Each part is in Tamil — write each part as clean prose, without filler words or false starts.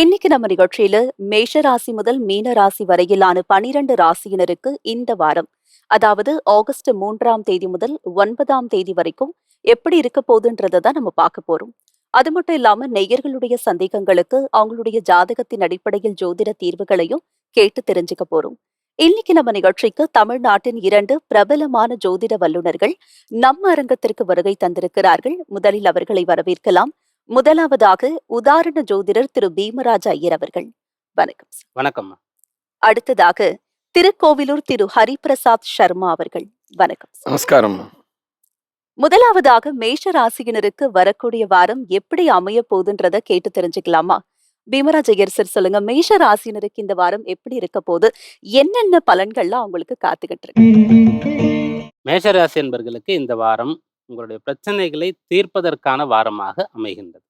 இன்னைக்கு நம்ம நிகழ்ச்சியில மேஷ ராசி முதல் மீன ராசி வரையிலான 12 ராசியினருக்கு இந்த வாரம், அதாவது ஆகஸ்ட் 3ஆம் தேதி முதல் 9ஆம் தேதி வரைக்கும் எப்படி இருக்க போகுதுன்றதை தான் நம்ம பார்க்க போறோம். அது மட்டும் இல்லாம நேயர்களுடைய சந்தேகங்களுக்கு அவங்களுடைய ஜாதகத்தின் அடிப்படையில் ஜோதிட தீர்வுகளையும் கேட்டு தெரிஞ்சுக்க போறோம். இன்னைக்கு நம்ம நிகழ்ச்சிக்கு தமிழ்நாட்டின் 2 பிரபலமான ஜோதிட வல்லுநர்கள் நம்ம அரங்கத்திற்கு வருகை தந்திருக்கிறார்கள். முதலில் அவர்களை வரவேற்கலாம். முதலாவதாக உதாரண ஜோதிடர் திரு பீமராஜ் ஐயர் அவர்கள். வணக்கம் சார். வணக்கம். அடுத்ததாக திருக்கோவிலூர் திரு ஹரிபிரசாத் சர்மா அவர்கள். வணக்கம் சார். நமஸ்காரம். முதலாவதாக மேஷ ராசியினருக்கு வரக்கூடிய வாரம் எப்படி அமைய போகுதுன்றத கேட்டு தெரிஞ்சுக்கலாமா? பீமராஜ் ஐயர் சார் சொல்லுங்க, மேஷ ராசியினருக்கு இந்த வாரம் எப்படி இருக்க போகுது, என்னென்ன பலன்கள்லாம் அவங்களுக்கு காத்துக்கிட்டு இருக்கு? மேஷராசி என்பர்களுக்கு இந்த வாரம் உங்களுடைய பிரச்சனைகளை தீர்ப்பதற்கான வாரமாக அமைகின்றது.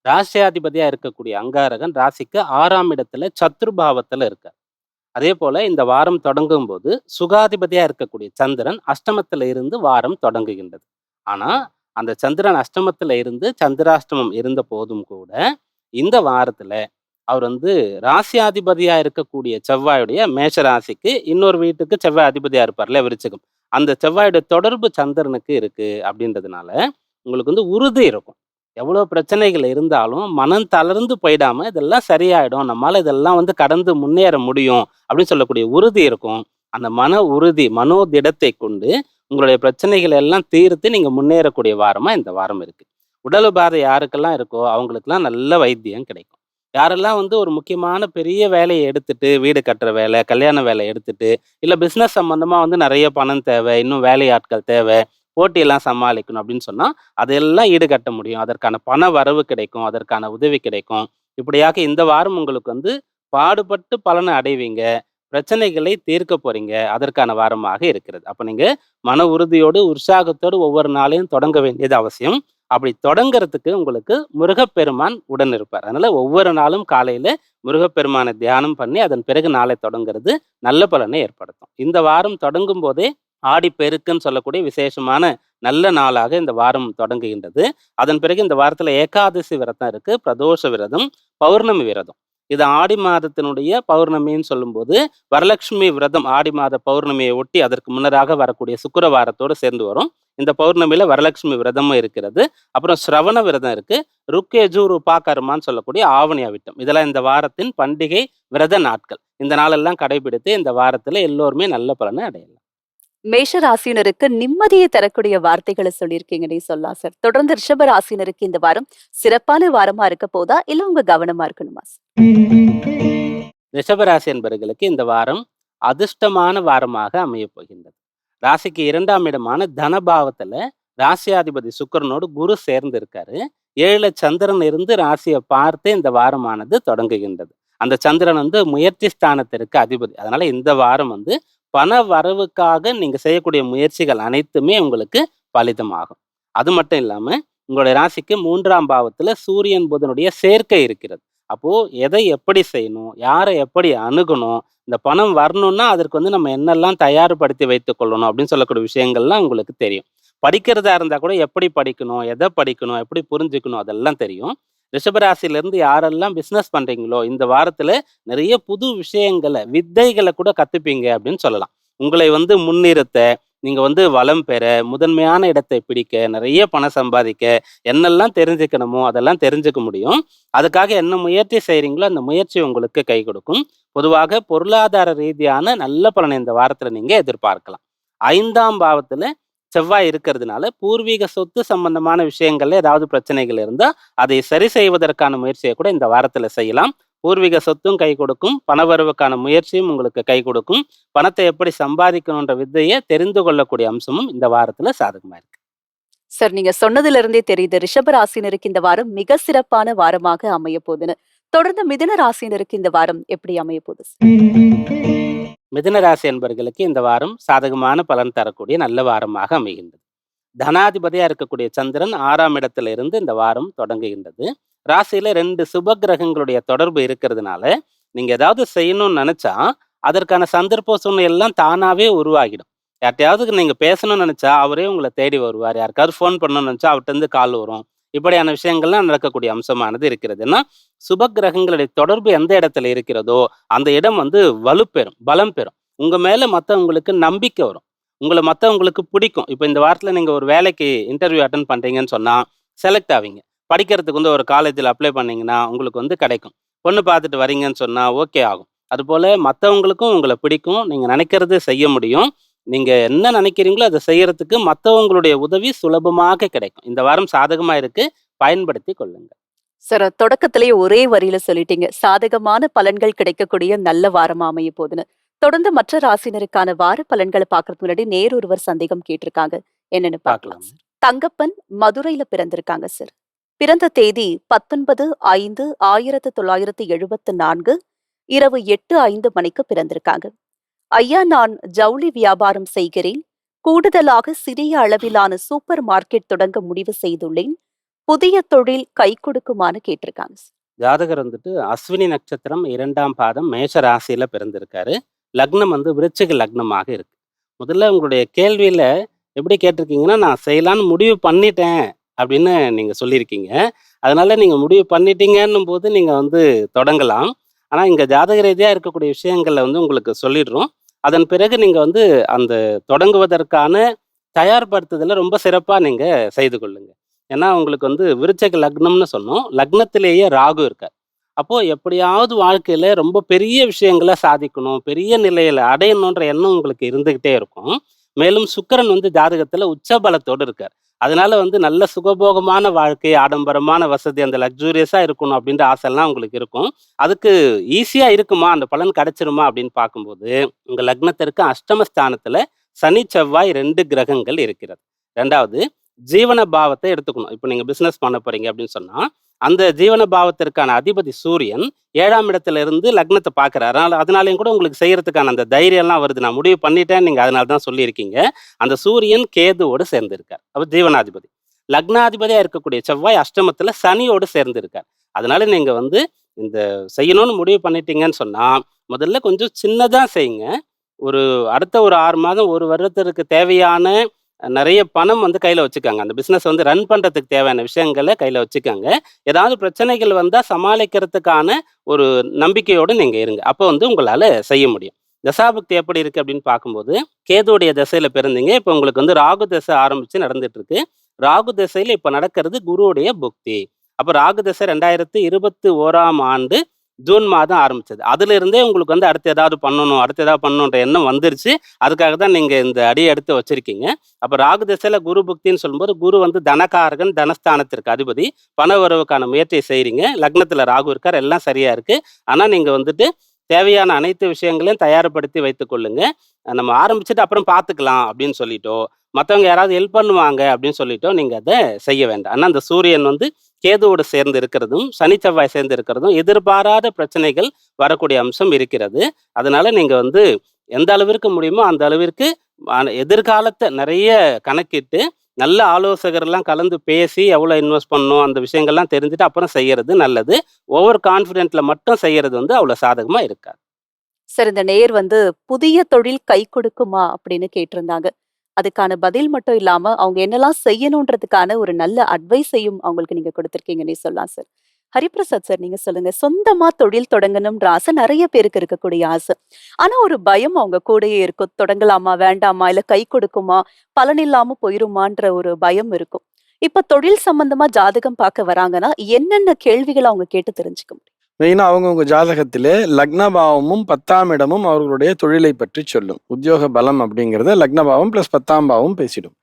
ராசியாதிபதியா இருக்கக்கூடிய அங்காரகன் ராசிக்கு 6ஆம் இடத்துல சத்ருபாவத்துல இருக்கார். அதே போல இந்த வாரம் தொடங்கும் போது சுகாதிபதியா இருக்கக்கூடிய சந்திரன் அஷ்டமத்துல இருந்து வாரம் தொடங்குகின்றது. ஆனா அந்த சந்திரன் அஷ்டமத்துல இருந்து சந்திராஷ்டமம் இருந்த போதும் கூட இந்த வாரத்துல அவர் ராசியாதிபதியா இருக்கக்கூடிய செவ்வாயுடைய மேஷ ராசிக்கு இன்னொரு வீட்டுக்கு செவ்வாய் அதிபதியா இருப்பார்ல, விருச்சிகம். அந்த செவ்வாயுடைய தொடர்பு சந்திரனுக்கு இருக்கு அப்படின்றதுனால உங்களுக்கு உறுதி இருக்கும். எவ்வளவு பிரச்சனைகள் இருந்தாலும் மனம் தளர்ந்து போயிடாம இதெல்லாம் சரியாயிடும், நம்மளால இதெல்லாம் கடந்து முன்னேற முடியும் அப்படின்னு சொல்லக்கூடிய உறுதி இருக்கும். அந்த மன உறுதி, மனோதிடத்தை கொண்டு உங்களுடைய பிரச்சனைகளை எல்லாம் தீர்த்து நீங்க முன்னேறக்கூடிய வாரமா இந்த வாரம் இருக்கு. உடல் உபாதை யாருக்கெல்லாம் இருக்கோ அவங்களுக்கெல்லாம் நல்ல வைத்தியம் கிடைக்கும். யாரெல்லாம் ஒரு முக்கியமான பெரிய வேலையை எடுத்துட்டு, வீடு கட்டுற வேலை, கல்யாண வேலை எடுத்துட்டு, இல்லை பிஸ்னஸ் சம்மந்தமா நிறைய பணம் தேவை, இன்னும் வேலையாட்கள் தேவை, போட்டியெல்லாம் சமாளிக்கணும் அப்படின்னு சொன்னா அதெல்லாம் ஈடுகட்ட முடியும். அதற்கான பண வரவு கிடைக்கும், அதற்கான உதவி கிடைக்கும். இப்படியாக இந்த வாரம் உங்களுக்கு பாடுபட்டு பலனை அடைவீங்க, பிரச்சனைகளை தீர்க்க போறீங்க. அதற்கான வாரமாக இருக்கிறது. அப்ப நீங்க மன உறுதியோடு உற்சாகத்தோடு ஒவ்வொரு நாளையும் தொடங்க வேண்டியது அவசியம். அப்படி தொடங்கிறதுக்கு உங்களுக்கு முருகப்பெருமான் உடன் இருப்பார். அதனால ஒவ்வொரு நாளும் காலையில முருகப்பெருமானை தியானம் பண்ணி அதன் பிறகு நாளை தொடங்குறது நல்ல பலனை ஏற்படுத்தும். இந்த வாரம் தொடங்கும் போதே ஆடிப்பெருக்குன்னு சொல்லக்கூடிய விசேஷமான நல்ல நாளாக இந்த வாரம் தொடங்குகின்றது. அதன் பிறகு இந்த வாரத்துல ஏகாதசி விரதம் இருக்கு, பிரதோஷ விரதம், பௌர்ணமி விரதம். இது ஆடி மாதத்தினுடைய பௌர்ணமின்னு சொல்லும்போது வரலட்சுமி விரதம் ஆடி மாத பௌர்ணமியை ஒட்டி அதற்கு முன்னராக வரக்கூடிய சுக்கிரவாரத்தோடு சேர்ந்து வரும். இந்த பௌர்ணமியில வரலட்சுமி விரதமும் இருக்கிறது. அப்புறம் சிரவண விரதம் இருக்கு, ருக்கேஜூர் உபாகர்மான்னு சொல்லக்கூடிய ஆவணி அவிட்டம். இதெல்லாம் இந்த வாரத்தின் பண்டிகை விரத நாட்கள். இந்த நாளெல்லாம் கடைபிடித்து இந்த வாரத்துல எல்லோருமே நல்ல பலனை அடையலாம். மேஷ ராசியினருக்கு நிம்மதியை தரக்கூடிய வார்த்தைகளை சொல்லியிருக்கீங்கன்னே சொல்லலாம் சார். தொடர்ந்து ரிஷப ராசியினருக்கு இந்த வாரம் சிறப்பான வாரமா இருக்க போதா, இல்ல உங்க கவனமா இருக்கணுமா சார்? ரிஷபராசி என்பவர்களுக்கு இந்த வாரம் அதிர்ஷ்டமான வாரமாக அமைய போகின்றது. ராசிக்கு 2ஆம் இடமான தனபாவத்துல ராசியாதிபதி சுக்கிரனோடு குரு சேர்ந்து இருக்காரு. 7 சந்திரன் இருந்து ராசியை பார்த்து இந்த வாரமானது தொடங்குகின்றது. அந்த சந்திரன் முயற்சி ஸ்தானத்திற்கு அதிபதி. அதனால இந்த வாரம் பண வரவுக்காக நீங்க செய்யக்கூடிய முயற்சிகள் அனைத்துமே உங்களுக்கு பலிதமாகும். அது மட்டும் இல்லாம உங்களுடைய ராசிக்கு 3ஆம் பாவத்துல சூரியன் புதனுடைய சேர்க்கை இருக்கிறது. அப்போ எதை எப்படி செய்யணும், யாரை எப்படி அணுகணும், இந்த பணம் வரணும்னா அதற்கு நம்ம என்னெல்லாம் தயார்படுத்தி வைத்துக் கொள்ளணும் அப்படின்னு சொல்லக்கூடிய விஷயங்கள்லாம் உங்களுக்கு தெரியும். படிக்கிறதா இருந்தா கூட எப்படி படிக்கணும், எதை படிக்கணும், எப்படி புரிஞ்சுக்கணும் அதெல்லாம் தெரியும். ரிஷபராசியிலிருந்து யாரெல்லாம் பிஸ்னஸ் பண்றீங்களோ இந்த வாரத்துல நிறைய புது விஷயங்களை, வித்தைகளை கூட கத்துப்பீங்க அப்படின்னு சொல்லலாம். உங்களை முன்னிறுத்த, நீங்க வளம் பெற, முதன்மையான இடத்தை பிடிக்க, நிறைய பணம் சம்பாதிக்க, என்னெல்லாம் தெரிஞ்சுக்கணுமோ அதெல்லாம் தெரிஞ்சுக்க முடியும். அதுக்காக என்ன முயற்சி செய்றீங்களோ அந்த முயற்சி உங்களுக்கு கை கொடுக்கும். பொதுவாக பொருளாதார ரீதியான நல்ல பலனை இந்த வாரத்துல நீங்க எதிர்பார்க்கலாம். 5ஆம் பாவத்துல செவ்வாய் இருக்கிறதுனால பூர்வீக சொத்து சம்பந்தமான விஷயங்கள்ல ஏதாவது பிரச்சனைகள் இருந்தா அதை சரி செய்வதற்கான முயற்சியை கூட இந்த வாரத்துல செய்யலாம். பூர்வீக சொத்தும் கை கொடுக்கும், பணவரவுக்கான முயற்சியும் உங்களுக்கு கை கொடுக்கும். பணத்தை எப்படி சம்பாதிக்கணுன்ற வித்தையை தெரிந்து கொள்ளக்கூடிய அம்சமும் இந்த வாரத்துல சாதகமா இருக்கு. சார், நீங்க சொன்னதுல இருந்தே தெரியுது ரிஷப ராசினருக்கு இந்த வாரம் மிக சிறப்பான வாரமாக அமைய போகுதுன்னு. தொடர்ந்து மிதுன ராசினருக்கு இந்த வாரம் எப்படி அமைய போகுது? மிதுன ராசி என்பவர்களுக்கு இந்த வாரம் சாதகமான பலன் தரக்கூடிய நல்ல வாரமாக அமைகின்றது. தனாதிபதியா இருக்கக்கூடிய சந்திரன் 6ஆம் இடத்துல இருந்து இந்த வாரம் தொடங்குகின்றது. ராசியில 2 சுப கிரகங்களுடைய தொடர்பு இருக்கிறதுனால நீங்க ஏதாவது செய்யணும்னு நினைச்சா அதற்கான சந்தர்ப்ப சூழ்நிலை எல்லாம் தானாவே உருவாகிடும். யார்ட்டையாவது நீங்க பேசணும்னு நினைச்சா அவரே உங்களை தேடி வருவார். யாருக்காவது ஃபோன் பண்ணணும்னு நினைச்சா அவர்கிட்ட இருந்து கால் வரும். இப்படியான விஷயங்கள்லாம் நடக்கக்கூடிய அம்சமானது இருக்கிறது. ஏன்னா சுப கிரகங்களுடைய தொடர்பு எந்த இடத்துல இருக்கிறதோ அந்த இடம் வந்து வலுப்பெறும், பலம் பெறும். உங்க மேல மத்தவங்களுக்கு நம்பிக்கை வரும். உங்கள மத்தவங்களுக்கு பிடிக்கும். இப்ப இந்த வாரத்துல நீங்க ஒரு வேலைக்கு இன்டர்வியூ அட்டெண்ட் பண்றீங்கன்னு சொன்னா, செலக்ட் ஆவீங்க. படிக்கிறதுக்கு வந்து ஒரு காலேஜ்ல அப்ளை பண்ணீங்கன்னா, உங்களுக்கு வந்து கிடைக்கும். பொண்ணு பார்த்துட்டு வரீங்கன்னு சொன்னா, ஓகே ஆகும். அதுபோல மத்தவங்களுக்கும் உங்கள பிடிக்கும். நீங்க நினைக்கிறது செய்ய முடியும். நீங்க என்ன நினைக்கிறீங்களோ அத செய்யறதுக்கு மத்தவங்களுடைய உதவி சுலபமாக கிடைக்கும். இந்த வாரம் சாதகமா இருக்கு. பயன்படுத்திக் கொள்ளுங்க. சார், தொடக்கத்திலேயே ஒரே வரியில சொல்லிட்டீங்க. சாதகமான பலன்கள் கிடைக்கக்கூடிய நல்ல வாரமா அமைய போகுதுன்னு. தொடர்ந்து மற்ற ராசினருக்கான வார பலன்கள பார்க்கறதுக்கு முன்னாடி ஒருவர் சந்தேகம் கேட்டிருக்காங்க. என்னன்னு பார்க்கலாம் பார்க்கலாம். சார். தங்கப்பன் மதுரையில பிறந்திருக்காங்க சார். பிறந்த தேதி 19/5/1974 இரவு 8:05 மணிக்கு பிறந்திருக்காங்க. ஐயா, நான் ஜவுளி வியாபாரம் செய்கிறேன். கூடுதலாக சிறிய அளவிலான சூப்பர் மார்க்கெட் தொடங்க முடிவு செய்துள்ளேன். புதிய தொழில் கை கொடுக்குமான்னு கேட்டிருக்காங்க சார். ஜாதகர் வந்துட்டு அஸ்வினி நட்சத்திரம் 2ஆம் பாதம் மேஷ ராசியில பிறந்திருக்காரு. லக்னம் வந்து விருச்சிக லக்னமாக இருக்கு. முதல்ல உங்களுடைய கேள்வியில எப்படி கேட்டிருக்கீங்கன்னா, நான் செய்யலான்னு முடிவு பண்ணிட்டேன் அப்படின்னு நீங்க சொல்லியிருக்கீங்க. அதனால நீங்க முடிவு பண்ணிட்டீங்கன்னும் போது நீங்க வந்து தொடங்கலாம். ஆனா இங்க ஜாதக ரீதியா இருக்கக்கூடிய விஷயங்கள்ல வந்து உங்களுக்கு சொல்லிடுறோம். அதன் பிறகு நீங்க வந்து அந்த தொடங்குவதற்கான தயார்படுத்துதல ரொம்ப சிறப்பா நீங்க செய்து கொள்ளுங்க. ஏன்னா உங்களுக்கு வந்து விருச்சக லக்னம்னு சொன்னோம். லக்னத்திலேயே ராகு இருக்கார். அப்போ எப்படியாவது வாழ்க்கையில ரொம்ப பெரிய விஷயங்கள சாதிக்கணும், பெரிய நிலையில அடையணுன்ற எண்ணம் உங்களுக்கு இருந்துகிட்டே இருக்கும். மேலும் சுக்கிரன் வந்து ஜாதகத்துல உச்ச பலத்தோடு இருக்கார். அதனால வந்து நல்ல சுகபோகமான வாழ்க்கை, ஆடம்பரமான வசதி, அந்த லக்ஸூரியஸா இருக்கணும் அப்படின்ற ஆசைலாம் உங்களுக்கு இருக்கும். அதுக்கு ஈஸியா இருக்குமா? அந்த பலன் கிடைச்சிருமா? அப்படின்னு பார்க்கும்போது, உங்க லக்னத்திற்கு அஷ்டமஸ்தானத்துல சனி, செவ்வாய் 2 கிரகங்கள் இருக்கிறது. 2வது ஜீவன பாவத்தை எடுத்துக்கணும். இப்ப நீங்க பிசினஸ் பண்ண போறீங்க அப்படின்னு சொன்னா, அந்த ஜீவன பாவத்திற்கான அதிபதி சூரியன் 7ஆம் இடத்துல இருந்து லக்னத்தை பார்க்கிறார். அதனாலயும் கூட உங்களுக்கு செய்யறதுக்கான அந்த தைரியம்லாம் வருது. நான் முடிவு பண்ணிட்டேன், நீங்க அதனால தான் சொல்லியிருக்கீங்க. அந்த சூரியன் கேதுவோடு சேர்ந்து இருக்கார். அப்ப ஜீவனாதிபதி. லக்னாதிபதியா இருக்கக்கூடிய செவ்வாய் அஷ்டமத்துல சனியோடு சேர்ந்து இருக்கார். அதனால நீங்க வந்து இந்த செய்யணும்னு முடிவு பண்ணிட்டீங்கன்னு சொன்னா, முதல்ல கொஞ்சம் சின்னதா செய்யுங்க. ஒரு அடுத்த ஒரு 6 மாதம், 1 வருடத்திற்கு தேவையான நிறைய பணம் வந்து கையில வச்சுக்கங்க. அந்த பிசினஸ் வந்து ரன் பண்றதுக்கு தேவையான விஷயங்கள கையில வச்சுக்கங்க. ஏதாவது பிரச்சனைகள் வந்தா சமாளிக்கிறதுக்கான ஒரு நம்பிக்கையோடு நீங்க இருங்க. அப்போ வந்து உங்களால செய்ய முடியும். தசாபுக்தி எப்படி இருக்கு அப்படின்னு பார்க்கும்போது, கேதுவுடைய திசையில பிறந்தீங்க. இப்ப உங்களுக்கு வந்து ராகு திசை ஆரம்பிச்சு நடந்துட்டு இருக்கு. ராகு திசையில இப்ப நடக்கிறது குருவுடைய புக்தி. அப்ப ராகு திசை 2021ஆம் ஆண்டு ஜூன் மாதம் ஆரம்பிச்சது. அதிலிருந்தே உங்களுக்கு வந்து அடுத்து ஏதாவது பண்ணணுன்ற எண்ணம் வந்துருச்சு. அதுக்காக தான் நீங்க இந்த அடிய எடுத்து வச்சிருக்கீங்க. அப்ப ராகு திசையில குரு புக்தின்னு சொல்லும்போது, குரு வந்து தனகாரகன், தனஸ்தானத்திற்கு அதிபதி. பண வரவுக்கான முயற்சியை செய்றீங்க. லக்னத்துல ராகு இருக்கார். எல்லாம் சரியா இருக்கு. ஆனா நீங்க வந்துட்டு தேவையான அனைத்து விஷயங்களையும் தயார்படுத்தி வைத்துக் கொள்ளுங்க. நம்ம ஆரம்பிச்சுட்டு அப்புறம் பார்த்துக்கலாம் அப்படின்னு சொல்லிட்டோ, மத்தவங்க யாராவது ஹெல்ப் பண்ணுவாங்க அப்படின்னு சொல்லிட்டோ நீங்க அத செய்ய வேண்டாம். ஆனா அந்த சூரியன் வந்து கேதுவோடு சேர்ந்து இருக்கிறதும், சனி, செவ்வாய் சேர்ந்து இருக்கிறதும் எதிர்பாராத பிரச்சனைகள் வரக்கூடிய அம்சம் இருக்கிறது. அதனால நீங்க வந்து எந்த அளவிற்கு முடியுமோ அந்த அளவிற்கு எதிர்காலத்தை நிறைய கணக்கிட்டு, நல்ல ஆலோசகர்லாம் கலந்து பேசி எவ்வளோ இன்வெஸ்ட் பண்ணணும் அந்த விஷயங்கள்லாம் தெரிஞ்சுட்டு அப்புறம் செய்யறது நல்லது. ஓவர் கான்ஃபிடென்ட்ல மட்டும் செய்யறது வந்து அவ்வளோ சாதகமா இருக்காது. சார், இந்த புதிய தொழில் கை கொடுக்குமா அப்படின்னு கேட்டிருந்தாங்க. அதுக்கான பதில் மட்டும் இல்லாம, அவங்க என்னலாம் செய்யணுன்றதுக்கான ஒரு நல்ல அட்வைஸையும் அவங்களுக்கு நீங்க குடுத்திருக்கீங்கன்னே சொல்லலாம் சார். ஹரிபிரசாத் சார், நீங்க சொல்லுங்க. சொந்தமா தொழில் தொடங்கணும்ன்ற ஆசை நெறைய பேருக்கு இருக்கக்கூடிய ஆசை. ஆனா ஒரு பயம் அவங்க கூடயே இருக்கும். தொடங்கலாமா? வேண்டாமா? இல்ல கை கொடுக்குமா? பலன் இல்லாம போயிருமான்ற ஒரு பயம் இருக்கும். இப்ப தொழில் சம்பந்தமா ஜாதகம் பார்க்க வராங்கன்னா, என்னென்ன கேள்விகள அவங்க கேட்டு தெரிஞ்சுக்க முடியும்? மெயினா அவங்கவுங்க ஜாதகத்திலே லக்னபாவமும் 10ஆம் இடமும் அவர்களுடைய தொழிலை பற்றி சொல்லும். உத்தியோக பலம் அப்படிங்கிறத லக்னபாவம் பிளஸ் 10ஆம் பாவம் பேசிடும்.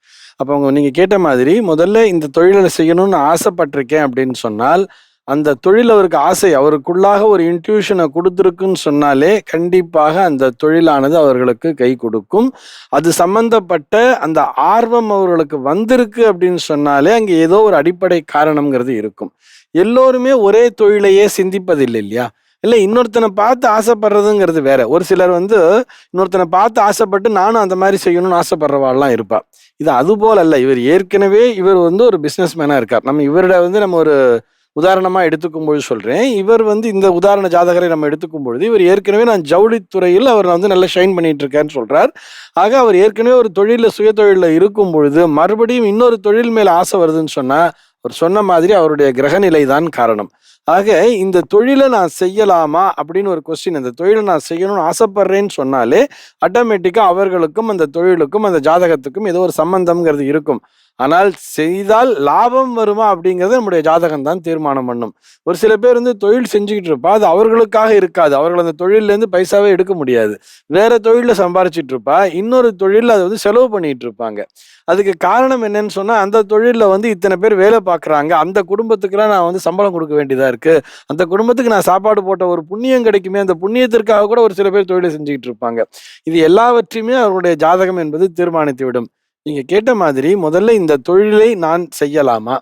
அப்போ நீங்க கேட்ட மாதிரி முதல்ல இந்த தொழிலை செய்யணும்னு ஆசைப்பட்டிருக்கேன் அப்படின்னு சொன்னால், அந்த தொழில் அவருக்கு ஆசை, அவருக்குள்ளாக ஒரு இன்ட்யூஷனை கொடுத்துருக்குன்னு சொன்னாலே கண்டிப்பாக அந்த தொழிலானது அவர்களுக்கு கை கொடுக்கும். அது சம்பந்தப்பட்ட அந்த ஆர்வம் அவர்களுக்கு வந்திருக்கு அப்படின்னு சொன்னாலே அங்கே ஏதோ ஒரு அடிப்படை காரணம்ங்கிறது இருக்கும். எல்லோருமே ஒரே தொழிலையே சிந்திப்பதில்லை இல்லையா? இல்லை, இன்னொருத்தனை பார்த்து ஆசைப்படுறதுங்கிறது வேற. ஒரு சிலர் இன்னொருத்தனை பார்த்து ஆசைப்பட்டு நானும் அந்த மாதிரி செய்யணும்னு ஆசைப்படுறவாள்லாம் இருப்பா. இது அது போல அல்ல. இவர் ஒரு பிஸ்னஸ் மேனா இருக்கார். நம்ம இவரோட நம்ம ஒரு உதாரணமா எடுத்துக்கும்போது சொல்றேன். இவர் இந்த உதாரண ஜாதகரை நம்ம எடுத்துக்கும் பொழுது, இவர் ஏற்கனவே நான் ஜவுளித்துறையில் அவர் நல்லா ஷைன் பண்ணிட்டு இருக்கேன்னு சொல்றார். ஆக அவர் ஏற்கனவே ஒரு தொழில சுய தொழில இருக்கும் பொழுது மறுபடியும் இன்னொரு தொழில் மேல ஆசை வருதுன்னு சொன்னா அவர் சொன்ன மாதிரி அவருடைய கிரகநிலை தான் காரணம். ஆக இந்த தொழிலை நான் செய்யலாமா அப்படின்னு ஒரு கொஸ்டின், இந்த தொழிலை நான் செய்யணும்னு ஆசைப்படுறேன்னு சொன்னாலே ஆட்டோமேட்டிக்கா அவர்களுக்கும் அந்த தொழிலுக்கும் அந்த ஜாதகத்துக்கும் ஏதோ ஒரு சம்பந்தம்ங்கிறது இருக்கும். ஆனால் செய்தால் லாபம் வருமா அப்படிங்கிறது நம்முடைய ஜாதகம் தான் தீர்மானம் பண்ணும். ஒரு சில பேர் வந்து தொழில் செஞ்சுக்கிட்டு இருப்பா, அது அவர்களுக்காக இருக்காது, அவர்கள் அந்த தொழிலேருந்து பைசாவே எடுக்க முடியாது, வேற தொழிலில் சம்பாரிச்சிட்டு இருப்பா, இன்னொரு தொழிலில் அதை வந்து செலவு பண்ணிட்டு இருப்பாங்க. அதுக்கு காரணம் என்னன்னு சொன்னா, அந்த தொழிலில் வந்து இத்தனை பேர் வேலை பார்க்குறாங்க, அந்த குடும்பத்துக்குலாம் நான் வந்து சம்பளம் கொடுக்க வேண்டியதா இருக்கு, அந்த குடும்பத்துக்கு நான் சாப்பாடு போட்ட ஒரு புண்ணியம் கிடைக்குமே, அந்த புண்ணியத்திற்காக கூட ஒரு சில பேர் தொழிலை செஞ்சுக்கிட்டு இருப்பாங்க. இது எல்லாவற்றையுமே அவருடைய ஜாதகம் என்பது தீர்மானித்து விடும். நீங்க கேட்ட மாதிரி முதல்ல இந்த தொழிலை நான் செய்யலாமா,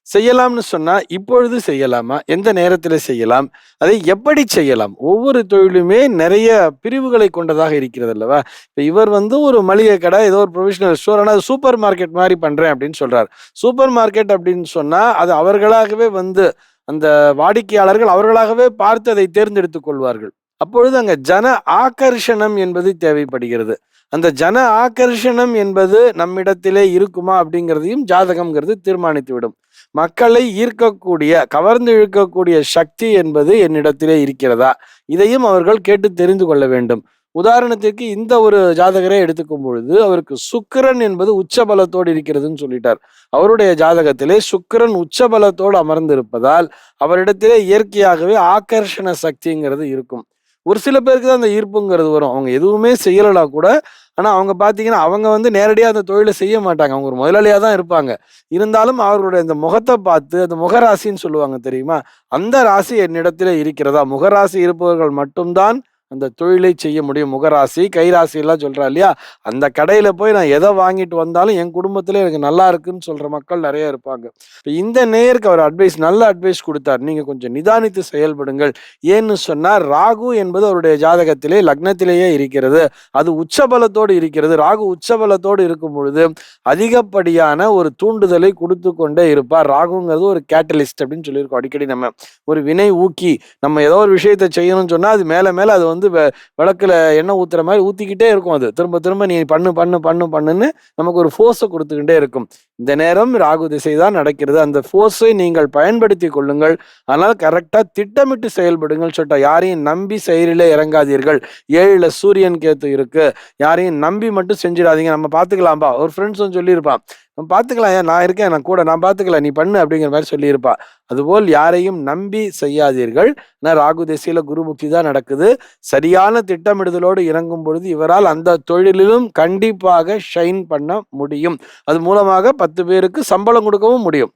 செய்யலாம்னு சொன்னா இப்பொழுது செய்யலாமா, எந்த நேரத்துல செய்யலாம், அதை எப்படி செய்யலாம். ஒவ்வொரு தொழிலுமே நிறைய பிரிவுகளை கொண்டதாக இருக்கிறது அல்லவா. இப்ப இவர் வந்து ஒரு மளிகை கடை, ஏதோ ஒரு ப்ரொவிஷனல் ஸ்டோர், ஆனால் சூப்பர் மார்க்கெட் மாதிரி பண்றேன் அப்படின்னு சொல்றாரு. சூப்பர் மார்க்கெட் அப்படின்னு சொன்னா அது அவர்களாகவே வந்து அந்த வாடிக்கையாளர்கள் அவர்களாகவே பார்த்து அதை தேர்ந்தெடுத்துக் கொள்வார்கள். அப்பொழுது அங்க ஜன ஆகர்ஷணம் என்பது தேவைப்படுகிறது. அந்த ஜன ஆகர்ஷணம் என்பது நம்மிடத்திலே இருக்குமா அப்படிங்கிறதையும் ஜாதகம்ங்கிறது தீர்மானித்து விடும். மக்களை ஈர்க்கக்கூடிய, கவர்ந்து இழுக்கக்கூடிய சக்தி என்பது என்னிடத்திலே இருக்கிறதா, இதையும் அவர்கள் கேட்டு தெரிந்து கொள்ள வேண்டும். உதாரணத்திற்கு இந்த ஒரு ஜாதகரை எடுத்துக்கும் பொழுது அவருக்கு சுக்கிரன் என்பது உச்சபலத்தோடு இருக்கிறதுன்னு சொல்லிட்டார். அவருடைய ஜாதகத்திலே சுக்கிரன் உச்சபலத்தோடு அமர்ந்திருப்பதால் அவரிடத்திலே இயற்கையாகவே ஆகர்ஷண சக்திங்கிறது இருக்கும். ஒரு சில பேருக்கு தான் அந்த ஈர்ப்புங்கிறது வரும், அவங்க எதுவுமே செய்யலனா கூட. ஆனா அவங்க பாத்தீங்கன்னா அவங்க வந்து நேரடியாக அந்த தொழிலை செய்ய மாட்டாங்க, அவங்க ஒரு முதலாளியா தான் இருப்பாங்க. இருந்தாலும் அவர்களுடைய அந்த முகத்தை பார்த்து, அந்த முகராசின்னு சொல்லுவாங்க தெரியுமா, அந்த ராசி என்னிடத்திலே இருக்கிறதா, முகராசி இருப்பவர்கள் மட்டும்தான் அந்த தொழிலை செய்ய முடியும். முகராசி கைராசி எல்லாம் சொல்றா இல்லையா, அந்த கடையில போய் நான் எதை வாங்கிட்டு வந்தாலும் என் குடும்பத்திலே எனக்கு நல்லா இருக்குன்னு சொல்ற மக்கள் நிறைய இருப்பாங்க. இந்த நேயருக்கு அவர் அட்வைஸ், நல்ல அட்வைஸ் கொடுத்தார், நீங்க கொஞ்சம் நிதானித்து செயல்படுங்கள். ஏன்னு சொன்னா ராகு என்பது அவருடைய ஜாதகத்திலே லக்னத்திலேயே இருக்கிறது, அது உச்சபலத்தோடு இருக்கிறது. ராகு உச்சபலத்தோடு இருக்கும் பொழுது அதிகப்படியான ஒரு தூண்டுதலை கொடுத்து கொண்டே இருப்பார். ராகுங்கிறது ஒரு கேட்டலிஸ்ட் அப்படின்னு சொல்லியிருக்கோம் அடிக்கடி. நம்ம ஒரு வினை ஊக்கி, நம்ம ஏதோ ஒரு விஷயத்தை செய்யணும்னு சொன்னா அது மேல மேல அது வந்து விளக்குல எண்ணெய் ஊத்துற மாதிரி ஊத்திக்கிட்டே இருக்கும். அது திரும்ப திரும்ப நீ பண்ணு பண்ணு பண்ணு பண்ணுன்னு நமக்கு ஒரு ஃபோர்ஸை கொடுத்துக்கிட்டே இருக்கும். இந்த நேரம் ராகு திசை தான் நடக்கிறது. அந்த ஃபோர்ஸை நீங்கள் பயன்படுத்தி கொள்ளுங்கள், ஆனால் கரெக்டா திட்டமிட்டு செயல்படுங்கள் சொல்லிட்டா. யாரையும் நம்பி செயலிலே இறங்காதீர்கள். 7ல சூரியன் கேத்து இருக்கு, யாரையும் நம்பி மட்டும் செஞ்சிடாதீங்க. நம்ம பாத்துக்கலாம்பா, ஒரு ஃப்ரெண்ட்ஸும் சொல்லியிருப்பான், நம்ம பாத்துக்கலாம், ஏன் நான் இருக்கேன், நான் கூட, நான் பாத்துக்கலாம், நீ பண்ணு அப்படிங்கிற மாதிரி சொல்லியிருப்பா. அதுபோல் யாரையும் நம்பி செய்யாதீர்கள். ராகு திசையில குருமுக்தி தான் நடக்குது. சரியான திட்டமிடுதலோடு இறங்கும் பொழுது இவரால் அந்த தொழிலிலும் கண்டிப்பாக ஷைன் பண்ண முடியும். அது மூலமாக 10 பேருக்கு சம்பளம் கொடுக்கவும் முடியும்.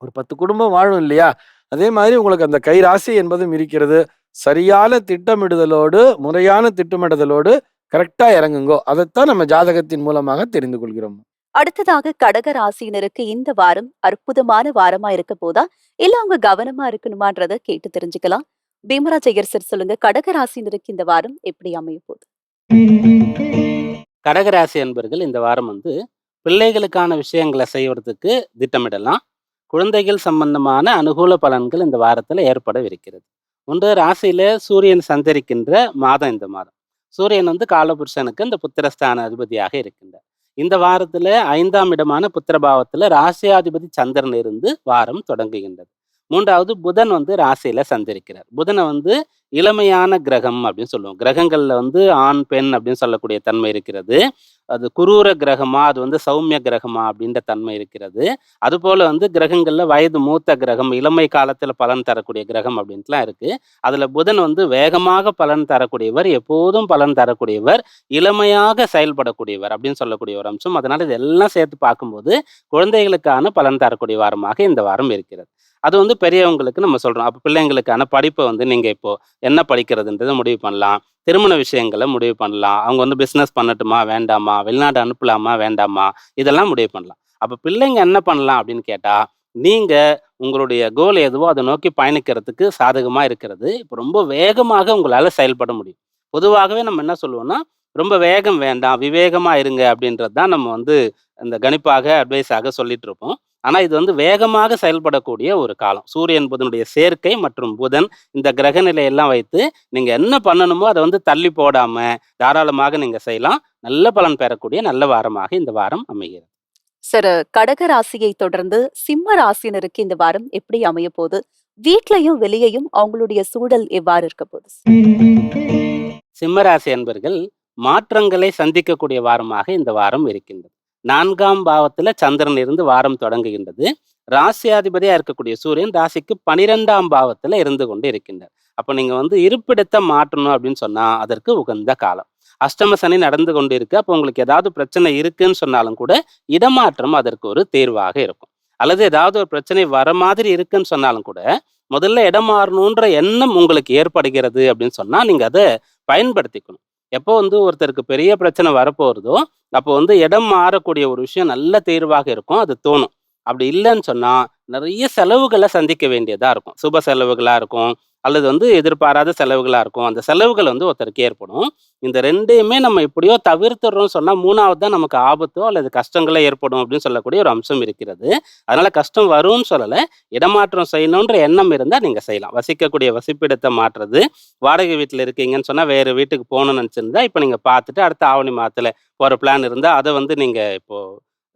ஒரு 10 குடும்பம் வாழும் இல்லையா, அதே மாதிரி உங்களுக்கு அந்த கை ராசி என்பதும் இருக்கிறது. சரியான திட்டமிடுதலோடு, முறையான திட்டமிடுதலோடு கரெக்டா இறங்குங்கோ. அதைத்தான் நம்ம ஜாதகத்தின் மூலமாக தெரிந்து கொள்கிறோம். அடுத்ததாக கடக ராசியினருக்கு இந்த வாரம் அற்புதமான வாரமா இருக்க போதா, இல்ல அவங்க கவனமா இருக்கணுமான்றத கேட்டு தெரிஞ்சுக்கலாம். பீமராஜ் ஐயர் சார் சொல்லுங்க, கடக ராசியினருக்கு இந்த வாரம் எப்படி அமைய போகுது? கடகராசி அன்பர்கள் இந்த வாரம் வந்து பிள்ளைகளுக்கான விஷயங்களை செய்வதற்கு திட்டமிடலாம். குழந்தைகள் சம்பந்தமான அனுகூல பலன்கள் இந்த வாரத்தில் ஏற்படவிருக்கிறது. ஒன்று, ராசியில சூரியன் சஞ்சரிக்கின்ற மாதம் இந்த மாதம். சூரியன் வந்து காலபுருஷனுக்கு இந்த புத்திரஸ்தான அதிபதியாக இருக்கின்றார். இந்த வாரத்துல 5ஆம் இடமான புத்திரபாவத்துல ராசியாதிபதி சந்திரன் இருந்து வாரம் தொடங்குகின்றது. 3வது புதன் வந்து ராசியில சஞ்சரிக்கிறார். புதனை வந்து இளமையான கிரகம் அப்படின்னு சொல்லுவோம். கிரகங்கள்ல வந்து ஆண் பெண் அப்படின்னு சொல்லக்கூடிய தன்மை இருக்கிறது. அது குரூர கிரகமா, அது வந்து சௌமிய கிரகமா அப்படின்ற தன்மை இருக்கிறது. அதுபோல வந்து கிரகங்கள்ல வயது மூத்த கிரகம், இளமை காலத்துல பலன் தரக்கூடிய கிரகம் அப்படின்ட்டுலாம் இருக்கு. அதுல புதன் வந்து வேகமாக பலன் தரக்கூடியவர், எப்போதும் பலன் தரக்கூடியவர், இளமையாக செயல்படக்கூடியவர் அப்படின்னு சொல்லக்கூடிய ஒரு அம்சம். அதனால இதெல்லாம் சேர்த்து பார்க்கும்போது குழந்தைகளுக்கான பலன் தரக்கூடிய வாரமாக இந்த வாரம் இருக்கிறது. அது வந்து பெரியவங்களுக்கு நம்ம சொல்றோம். அப்போ பிள்ளைங்களுக்கான படிப்பை வந்து நீங்க இப்போ என்ன படிக்கிறதுன்றதை முடிவு பண்ணலாம். திருமண விஷயங்களை முடிவு பண்ணலாம். அவங்க வந்து பிஸ்னஸ் பண்ணட்டுமா வேண்டாமா, வெளிநாடு அனுப்பலாமா வேண்டாமா, இதெல்லாம் முடிவு பண்ணலாம். அப்போ பிள்ளைங்க என்ன பண்ணலாம் அப்படின்னு கேட்டா, நீங்க உங்களுடைய கோல் எதுவோ அதை நோக்கி பயணிக்கிறதுக்கு சாதகமா இருக்கிறது. இப்போ ரொம்ப வேகமாக உங்களால செயல்பட முடியும். பொதுவாகவே நம்ம என்ன சொல்லுவோம்னா, ரொம்ப வேகம் வேண்டாம், விவேகமா இருங்க அப்படின்றது தான் நம்ம வந்து இந்த கணிப்பாக அட்வைஸாக சொல்லிட்டு இருப்போம். ஆனா இது வந்து வேகமாக செயல்படக்கூடிய ஒரு காலம். சூரியன் புதனுடைய சேர்க்கை மற்றும் புதன் இந்த கிரக நிலையெல்லாம் வைத்து நீங்க என்ன பண்ணணுமோ அதை வந்து தள்ளி போடாம தாராளமாக நீங்க செய்யலாம். நல்ல பலன் பெறக்கூடிய நல்ல வாரமாக இந்த வாரம் அமைகிறது. சார், கடக ராசியை தொடர்ந்து சிம்ம ராசியினருக்கு இந்த வாரம் எப்படி அமைய போகுது? வீட்லயும் வெளியேயும் அவங்களுடைய சூழல் எவ்வாறு இருக்க போகுது? சிம்மராசி அன்பர்கள் மாற்றங்களை சந்திக்கக்கூடிய வாரமாக இந்த வாரம் இருக்கின்றது. 4ஆம் பாவத்துல சந்திரன் இருந்து வாரம் தொடங்குகின்றது. ராசியாதிபதியா இருக்கக்கூடிய சூரியன் ராசிக்கு 12ஆம் பாவத்துல இருந்து கொண்டு இருக்கின்றார். அப்ப நீங்க வந்து இருப்பிடத்தை மாற்றணும் அப்படின்னு சொன்னா அதற்கு உகந்த காலம். அஷ்டம சனி நடந்து கொண்டு இருக்கு. அப்போ உங்களுக்கு ஏதாவது பிரச்சனை இருக்குன்னு சொன்னாலும் கூட இடமாற்றம் அதற்கு ஒரு தேர்வாக இருக்கும். அல்லது ஏதாவது ஒரு பிரச்சனை வர மாதிரி இருக்குன்னு சொன்னாலும் கூட முதல்ல இடம் மாறணுன்ற எண்ணம் உங்களுக்கு ஏற்படுகிறது அப்படின்னு சொன்னா நீங்க அதை பயன்படுத்திக்கணும். எப்போ வந்து ஒருத்தருக்கு பெரிய பிரச்சனை வரப்போறதோ அப்போ வந்து இடம் மாறக்கூடிய ஒரு விஷயம் நல்ல தேர்வாக இருக்கும், அது தோணும். அப்படி இல்லைன்னு சொன்னா நிறைய செலவுகளை சந்திக்க வேண்டியதா இருக்கும். சுப செலவுகளா இருக்கும், அல்லது வந்து எதிர்பாராத செலவுகளா இருக்கும். அந்த செலவுகள் வந்து ஒருத்தருக்கு ஏற்படும். இந்த ரெண்டையுமே நம்ம எப்படியோ தவிர்த்துறோம்னு சொன்னா 3வது தான் நமக்கு ஆபத்தோ அல்லது கஷ்டங்களோ ஏற்படும் அப்படின்னு சொல்லக்கூடிய ஒரு அம்சம் இருக்கிறது. அதனால கஷ்டம் வரும்னு சொல்லலை, இடமாற்றம் செய்யணுன்ற எண்ணம் இருந்தால் நீங்க செய்யலாம். வசிக்கக்கூடிய வசிப்பிடத்தை மாற்றுறது, வாடகை வீட்டில் இருக்கீங்கன்னு சொன்னா வேறு வீட்டுக்கு போகணும்னு நினச்சிருந்தா இப்போ நீங்க பார்த்துட்டு அடுத்த ஆவணி மாதத்துல போற பிளான் இருந்தால் அதை வந்து நீங்க இப்போ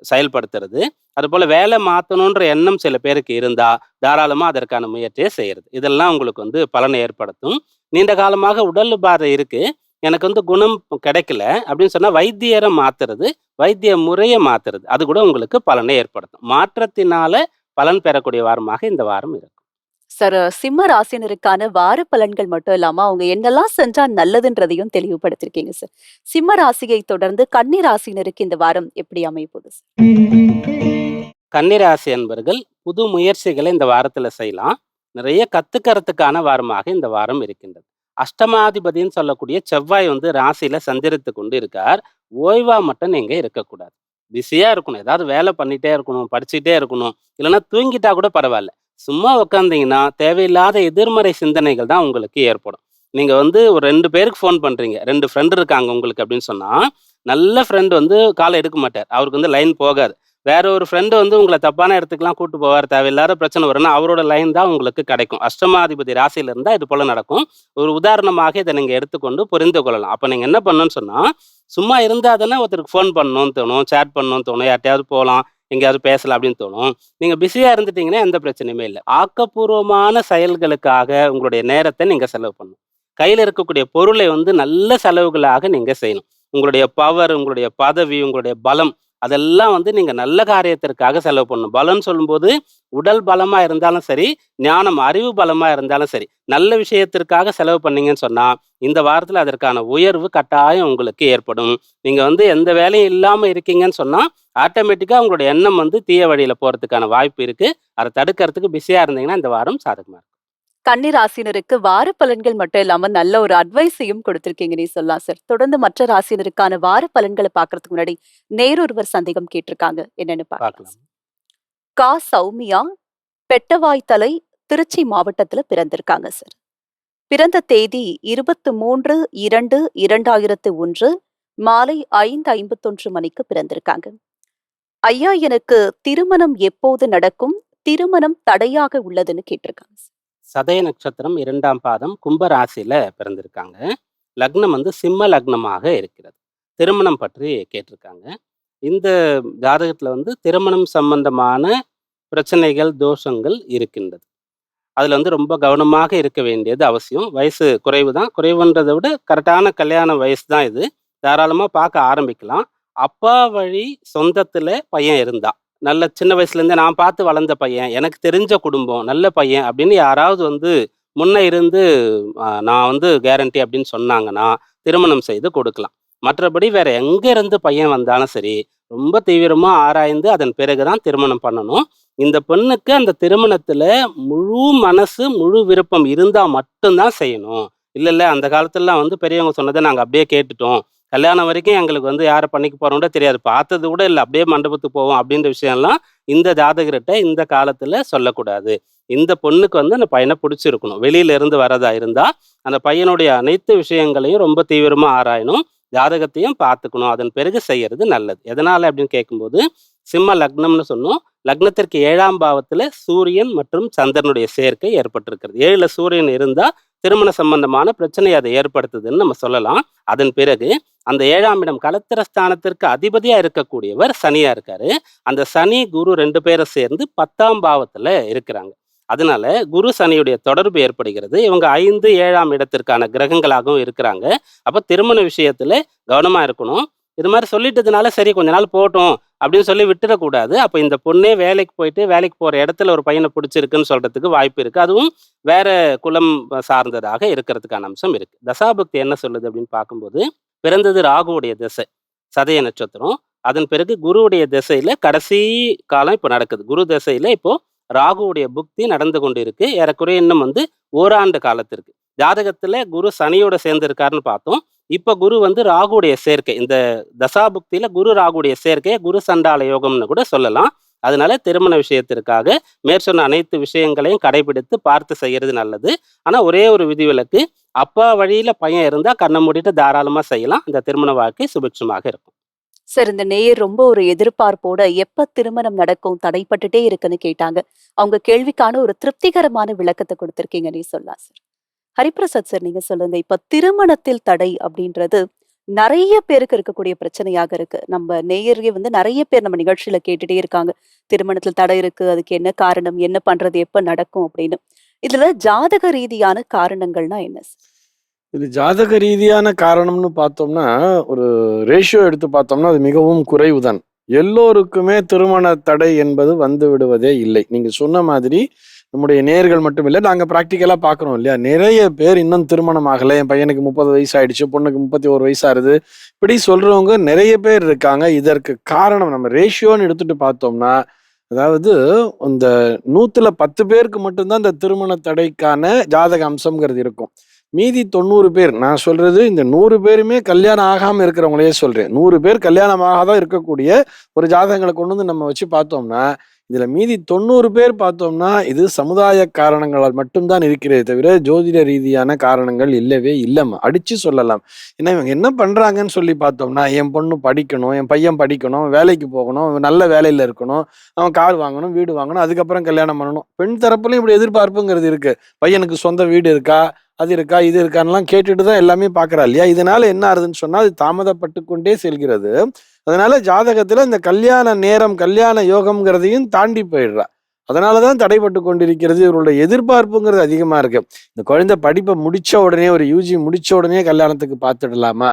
செயல்படுத்துறது. அதுபோல வேலை மாற்றணுன்ற எண்ணம் சில பேருக்கு இருந்தா தாராளமா அதற்கான முயற்சியை செய்யறது. இதெல்லாம் உங்களுக்கு வந்து பலனை ஏற்படுத்தும். நீண்ட காலமாக உடல் உபாதை இருக்கு, எனக்கு வந்து குணம் கிடைக்கல அப்படின்னு சொன்னா வைத்தியரை மாத்துறது, வைத்திய முறையை மாத்துறது, அது கூட உங்களுக்கு பலனை ஏற்படுத்தும். மாற்றத்தினால பலன் பெறக்கூடிய வாரமாக இந்த வாரம் இருக்கும். சார், சிம்ம ராசினருக்கான வார பலன்கள் மட்டும் இல்லாம அவங்க என்னெல்லாம் செஞ்சா நல்லதுன்றதையும் தெளிவுபடுத்திருக்கீங்க சார். சிம்ம ராசியை தொடர்ந்து கன்னி ராசினருக்கு இந்த வாரம் எப்படி அமைய போகுது சார்? கன்னிராசி அன்பர்கள் புது முயற்சிகளை இந்த வாரத்துல செய்யலாம். நிறைய கத்துக்கிறதுக்கான வாரமாக இந்த வாரம் இருக்கின்றது. அஷ்டமாதிபதின்னு சொல்லக்கூடிய செவ்வாய் வந்து ராசியில சஞ்சரித்து கொண்டு இருக்கார். ஓய்வா மட்டும் நீங்க இருக்கக்கூடாது, பிஸியா இருக்கணும். ஏதாவது வேலை பண்ணிட்டே இருக்கணும், படிச்சுட்டே இருக்கணும், இல்லைன்னா தூங்கிட்டா கூட பரவாயில்ல. சும்மா உட்காந்தீங்கன்னா தேவையில்லாத எதிர்மறை சிந்தனைகள் தான் உங்களுக்கு ஏற்படும். நீங்க வந்து ஒரு 2 பேருக்கு ஃபோன் பண்றீங்க, 2 ஃப்ரெண்டு இருக்காங்க உங்களுக்கு அப்படின்னு சொன்னா நல்ல ஃப்ரெண்டு வந்து காலை எடுக்க மாட்டார், அவருக்கு வந்து லைன் போகாது. வேற ஒரு ஃப்ரெண்டு வந்து உங்களை தப்பான இடத்துக்குலாம் கூட்டு போவார், தேவையில்லாத பிரச்சனை வரும்னா அவரோட லைன் தான் உங்களுக்கு கிடைக்கும். அஷ்டமாதிபதி ராசியில இருந்தா இது போல நடக்கும். ஒரு உதாரணமாக இதை நீங்க எடுத்துக்கொண்டு புரிந்து கொள்ளலாம். அப்ப நீங்க என்ன பண்ணணும்னு சொன்னா, சும்மா இருந்தா தானே ஒருத்தருக்கு ஃபோன் பண்ணணும்னு தோணும், சேட் பண்ணணும்னு தோணும், யார்ட்டையாவது போகலாம், எங்கேயாவது பேசலாம் அப்படின்னு தோணும். நீங்க பிஸியா இருந்துட்டீங்கன்னா எந்த பிரச்சனையுமே இல்லை. ஆக்கப்பூர்வமான செயல்களுக்காக உங்களுடைய நேரத்தை நீங்க செலவு பண்ணணும். கையில இருக்கக்கூடிய பொருளை வந்து நல்ல செலவுகளாக நீங்க செய்யணும். உங்களுடைய பவர், உங்களுடைய பதவி, உங்களுடைய பலம், அதெல்லாம் வந்து நீங்க நல்ல காரியத்திற்காக செலவு பண்ணணும். பலம்னு சொல்லும்போது உடல் பலமா இருந்தாலும் சரி, ஞானம் அறிவு பலமா இருந்தாலும் சரி, நல்ல விஷயத்திற்காக செலவு பண்ணீங்கன்னு சொன்னா இந்த வாரத்துல அதற்கான உயர்வு கட்டாயம் உங்களுக்கு ஏற்படும். நீங்க வந்து எந்த வேலையும் இல்லாம இருக்கீங்கன்னு சொன்னா ஆட்டோமேட்டிக்கா உங்களுடைய எண்ணம் வந்து தீய வழியில போறதுக்கான வாய்ப்பு இருக்கு. அதை தடுக்கிறதுக்கு பிஸியா இருந்தீங்கன்னா இந்த வாரம் சாதகமா இருக்கும். கன்னி ராசினருக்கு வார பலன்கள் மட்டும் இல்லாம நல்ல ஒரு அட்வைஸையும் கொடுத்திருக்கீங்கன்னே சொல்லலாம் சார். தொடர்ந்து மற்ற ராசினருக்கான வார பலன்களை பார்க்கறதுக்கு முன்னாடி நேரொருவர் சந்தேகம் கேட்டிருக்காங்க. என்னன்னு பார்க்கலாம். பார்க்கலாம். கா சௌமியா பெட்டவாய்த்தலை, திருச்சி மாவட்டத்துல பிறந்திருக்காங்க சார். பிறந்த தேதி 23/2/2001 மாலை 5:51 மணிக்கு பிறந்திருக்காங்க. ஐயா, எனக்கு திருமணம் எப்போது நடக்கும்? திருமணம் தடையாக உள்ளதுன்னு கேட்டிருக்காங்க சார். சதய நட்சத்திரம் 2ஆம் பாதம் கும்ப ராசியில பிறந்திருக்காங்க. லக்னம் வந்து சிம்ம லக்னமாக இருக்கிறது. திருமணம் பற்றி கேட்டிருக்காங்க. இந்த ஜாதகத்துல வந்து திருமணம் சம்பந்தமான பிரச்சனைகள், தோஷங்கள் இருக்கின்றது. அதுல வந்து ரொம்ப கவனமாக இருக்க வேண்டியது அவசியம். வயசு குறைவு தான், குறைவுன்றதை விட கரெக்டான கல்யாண வயசு தான் இது. தாராளமா பார்க்க ஆரம்பிக்கலாம். அப்பா வழி சொந்தத்துல பையன் இருந்தா, நல்ல சின்ன வயசுலேருந்தே நான் பார்த்து வளர்ந்த பையன், எனக்கு தெரிஞ்ச குடும்பம், நல்ல பையன் அப்படின்னு யாராவது வந்து முன்ன இருந்து நான் வந்து கேரண்டி அப்படின்னு சொன்னாங்கன்னா திருமணம் செய்து கொடுக்கலாம். மற்றபடி வேற எங்க இருந்து பையன் வந்தாலும் சரி, ரொம்ப தீவிரமா ஆராய்ந்து அதன் பிறகுதான் திருமணம் பண்ணணும். இந்த பெண்ணுக்கு அந்த திருமணத்துல முழு மனசு, முழு விருப்பம் இருந்தா மட்டும்தான் செய்யணும். இல்ல இல்ல அந்த காலத்துலலாம் வந்து பெரியவங்க சொன்னதை நாங்க அப்படியே கேட்டுட்டோம், கல்யாணம் வரைக்கும் எங்களுக்கு வந்து யாரை பண்ணிக்க போறோம்னு தெரியாது, பார்த்தது கூட இல்லை, அப்படியே மண்டபத்துக்கு போவோம் அப்படின்ற விஷயம்லாம் இந்த ஜாதகர்கிட்ட இந்த காலத்துல சொல்லக்கூடாது. இந்த பொண்ணுக்கு வந்து அந்த பையனை பிடிச்சிருக்கணும். வெளியில இருந்து வரதா இருந்தா அந்த பையனுடைய அனைத்து விஷயங்களையும் ரொம்ப தீவிரமா ஆராயணும், ஜாதகத்தையும் பார்த்துக்கணும், அதன் பிறகு செய்யறது நல்லது. எதனால அப்படின்னு கேட்கும்போது, சிம்ம லக்னம்னு சொன்னோம். லக்னத்திற்கு 7ஆம் பாவத்துல சூரியன் மற்றும் சந்திரனுடைய சேர்க்கை ஏற்பட்டிருக்கிறது. 7ல சூரியன் இருந்தா திருமண சம்பந்தமான பிரச்சனையை அதை ஏற்படுத்துதுன்னு நம்ம சொல்லலாம். அதன் பிறகு அந்த 7ஆம் இடம் கலத்திரஸ்தானத்திற்கு அதிபதியா இருக்கக்கூடியவர் சனியா இருக்காரு. அந்த சனி குரு 2 பேரும் சேர்ந்து 10ஆம் பாவத்துல இருக்கிறாங்க. அதனால குரு சனியுடைய தொடர்பு ஏற்படுகிறது. இவங்க 5, 7ஆம் இடத்திற்கான கிரகங்களாகவும் இருக்கிறாங்க. அப்ப திருமண விஷயத்துல கவனமா இருக்கணும். இது மாதிரி சொல்லிட்டதுனால சரி கொஞ்ச நாள் போகட்டும் அப்படின்னு சொல்லி விட்டுறக்கூடாது. அப்ப இந்த பொண்ணே வேலைக்கு போயிட்டு வேலைக்கு போற இடத்துல ஒரு பையனை பிடிச்சிருக்குன்னு சொல்றதுக்கு வாய்ப்பு இருக்கு. அதுவும் வேற குலம் சார்ந்ததாக இருக்கிறதுக்கான அம்சம் இருக்கு. தசாபுக்தி என்ன சொல்லுது அப்படின்னு பார்க்கும்போது, பிறந்தது ராகுவுடைய திசை, சதய நட்சத்திரம். அதன் பிறகு குருவுடைய திசையில கடைசி காலம் இப்போ நடக்குது. குரு திசையில இப்போ ராகுவுடைய புக்தி நடந்து கொண்டு இருக்கு. ஏறக்குறைய இன்னும் ஓராண்டு காலத்திற்கு. ஜாதகத்துல குரு சனியோட சேர்ந்து இருக்காருன்னு பார்த்தோம். இப்ப குரு ராகுவுடைய சேர்க்கை. இந்த தசாபுக்தியில குரு ராகுடைய சேர்க்கையை குரு சண்டால யோகம்னு கூட சொல்லலாம். அதனால திருமண விஷயத்திற்காக மேற்சொன்ன அனைத்து விஷயங்களையும் கடைபிடித்து பார்த்து செய்யறது நல்லது. ஆனா ஒரே ஒரு விதிவிலக்கு, அப்பா வழியில பையன் இருந்தா கண்ணை மூடிட்டு தாராளமா செய்யலாம். இந்த திருமண வாழ்க்கை சுபிட்சமாக இருக்கும். சார், இந்த நேயர் ரொம்ப ஒரு எதிர்பார்ப்போட எப்ப திருமணம் நடக்கும், தடைப்பட்டுட்டே இருக்குன்னு கேட்டாங்க. அவங்க கேள்விக்கான ஒரு திருப்திகரமான விளக்கத்தை கொடுத்திருக்கீங்கன்னே சொல்லலாம் சார். ஹரிபிரசாத் சார், நீங்க சொல்லுங்க. இப்ப திருமணத்தில் தடை அப்படின்றது நிறைய பேருக்கு இருக்கக்கூடிய பிரச்சனையாக இருக்கு. நம்ம நேயர்களே நிறைய பேர் நம்ம நிகழ்ச்சியில கேட்டுட்டே இருக்காங்க. திருமணத்தில் தடை இருக்கு, அதுக்கு என்ன காரணம், என்ன பண்றது, எப்ப நடக்கும் அப்படின்னு. இதுல ஜாதக ரீதியான காரணங்கள்னா என்ன சார்? இது ஜாதக ரீதியான காரணம்னு பார்த்தோம்னா, ஒரு ரேஷியோ எடுத்து பார்த்தோம்னா அது மிகவும் குறைவுதான். எல்லோருக்குமே திருமண தடை என்பது வந்து விடுவதே இல்லை. நீங்க சொன்ன மாதிரி நம்முடைய நேயர்கள் மட்டும் இல்லை, நாங்க ப்ராக்டிக்கலா பார்க்குறோம் இல்லையா, நிறைய பேர் இன்னும் திருமணம் ஆகலை, என் பையனுக்கு 30 வயசு ஆயிடுச்சு, பொண்ணுக்கு 31 வயசு ஆகுது, இப்படி சொல்றவங்க நிறைய பேர் இருக்காங்க. இதற்கு காரணம் நம்ம ரேஷியோன்னு எடுத்துட்டு பார்த்தோம்னா, அதாவது இந்த 100ல 10 பேருக்கு மட்டும்தான் இந்த திருமண தடைக்கான ஜாதக அம்சம்ங்கிறது இருக்கும். மீதி 90 பேர், நான் சொல்றது இந்த 100 பேருமே கல்யாணம் ஆகாம இருக்கிறவங்களையே சொல்றேன். 100 பேர் கல்யாணம் ஆகாதான் இருக்கக்கூடிய ஒரு ஜாதகங்களை கொண்டு நம்ம வச்சு பார்த்தோம்னா, இதுல மீதி 90 பேர் பார்த்தோம்னா இது சமுதாய காரணங்களால் மட்டும்தான் இருக்கிறதே தவிர ஜோதிட ரீதியான காரணங்கள் இல்லவே இல்லைம்மா, அடிச்சு சொல்லலாம். ஏன்னா இவங்க என்ன பண்றாங்கன்னு சொல்லி பார்த்தோம்னா, என் பொண்ணு படிக்கணும், என் பையன் படிக்கணும், வேலைக்கு போகணும், நல்ல வேலையில இருக்கணும், அவன் கார் வாங்கணும், வீடு வாங்கணும், அதுக்கப்புறம் கல்யாணம் பண்ணணும். பெண் தரப்புலையும் இப்படி எதிர்பார்ப்புங்கிறது இருக்கு. பையனுக்கு சொந்த வீடு இருக்கா, அது இருக்கா, இது இருக்கான்லாம் கேட்டுட்டு தான் எல்லாமே பார்க்கறா இல்லையா. இதனால என்ன ஆகுதுன்னு சொன்னா அது தாமதப்பட்டு கொண்டே செல்கிறது. அதனால ஜாதகத்துல இந்த கல்யாண நேரம், கல்யாண யோகம்ங்கிறதையும் தாண்டி போயிடுறா. அதனாலதான் தடைப்பட்டு கொண்டிருக்கிறது. இவருடைய எதிர்பார்ப்புங்கிறது அதிகமா இருக்கு. இந்த குழந்தை படிப்பை முடிச்ச உடனே, ஒரு யூஜி முடிச்ச உடனே கல்யாணத்துக்கு பார்த்துடலாமா,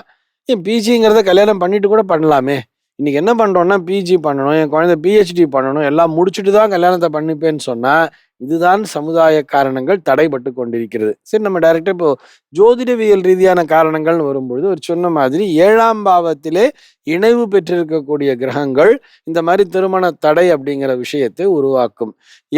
ஏன் பிஜிங்கிறத கல்யாணம் பண்ணிட்டு கூட பண்ணலாமே. இன்னைக்கு என்ன பண்றோம்னா பிஜி பண்ணணும், என் குழந்தை பிஹெச்டி பண்ணணும், எல்லாம் முடிச்சுட்டு தான் கல்யாணத்தை பண்ணிப்பேன்னு சொன்னா இதுதான் சமுதாய காரணங்கள் தடைபட்டு கொண்டிருக்கிறது. சரி, நம்ம டைரக்டா இப்போ ஜோதிடவியல் ரீதியான காரணங்கள்னு வரும்பொழுது ஒரு சொன்ன மாதிரி 7ஆம் பாவத்திலே இணைவு பெற்றிருக்கக்கூடிய கிரகங்கள் இந்த மாதிரி திருமண தடை அப்படிங்கிற விஷயத்தை உருவாக்கும்.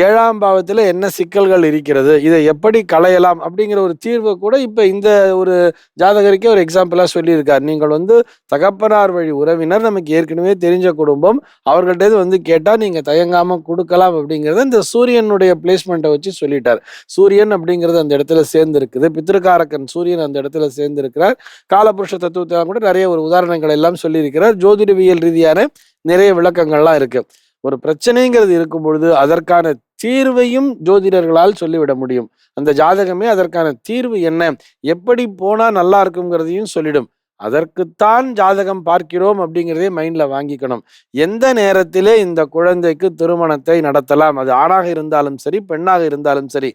7ஆம் பாவத்துல என்ன சிக்கல்கள் இருக்கிறது, இதை எப்படி களையலாம் அப்படிங்கிற ஒரு தீர்வை கூட இப்ப இந்த ஒரு ஜாதகருக்கே ஒரு எக்ஸாம்பிளா சொல்லியிருக்கார். நீங்கள் தகப்பனார் வழி உறவினர், நமக்கு ஏற்கனவே தெரிஞ்ச குடும்பம், அவர்கள்ட்ட கேட்டா நீங்க தயங்காம கொடுக்கலாம் அப்படிங்கறத இந்த சூரியனுடைய பிளேஸ்மெண்ட்டை வச்சு சொல்லிட்டார். சூரியன் அப்படிங்கிறது அந்த இடத்துல சேர்ந்து இருக்குது, பித்ருகாரகன் சூரியன் அந்த இடத்துல சேர்ந்து இருக்கிறார். காலபுருஷ தத்துவத்தை கூட நிறைய ஒரு உதாரணங்கள் எல்லாம் சொல்லியிருக்கிறார். ஜோதிடவியல் ரீதியான நிறைய விளக்கங்கள்லாம் இருக்கு. ஒரு பிரச்சனைங்கிறது இருக்கும் பொழுது அதற்கான தீர்வையும் ஜோதிடர்களால் சொல்லிவிட முடியும். அந்த ஜாதகமே அதற்கான தீர்வு என்ன, எப்படி போனா நல்லா இருக்குங்கிறதையும் சொல்லிடும். அதற்குத்தான் ஜாதகம் பார்க்கிறோம் அப்படிங்கிறதே மைண்ட்ல வாங்கிக்கணும். எந்த நேரத்திலே இந்த குழந்தைக்கு திருமணத்தை நடத்தலாம், அது ஆணாக இருந்தாலும் சரி பெண்ணாக இருந்தாலும் சரி,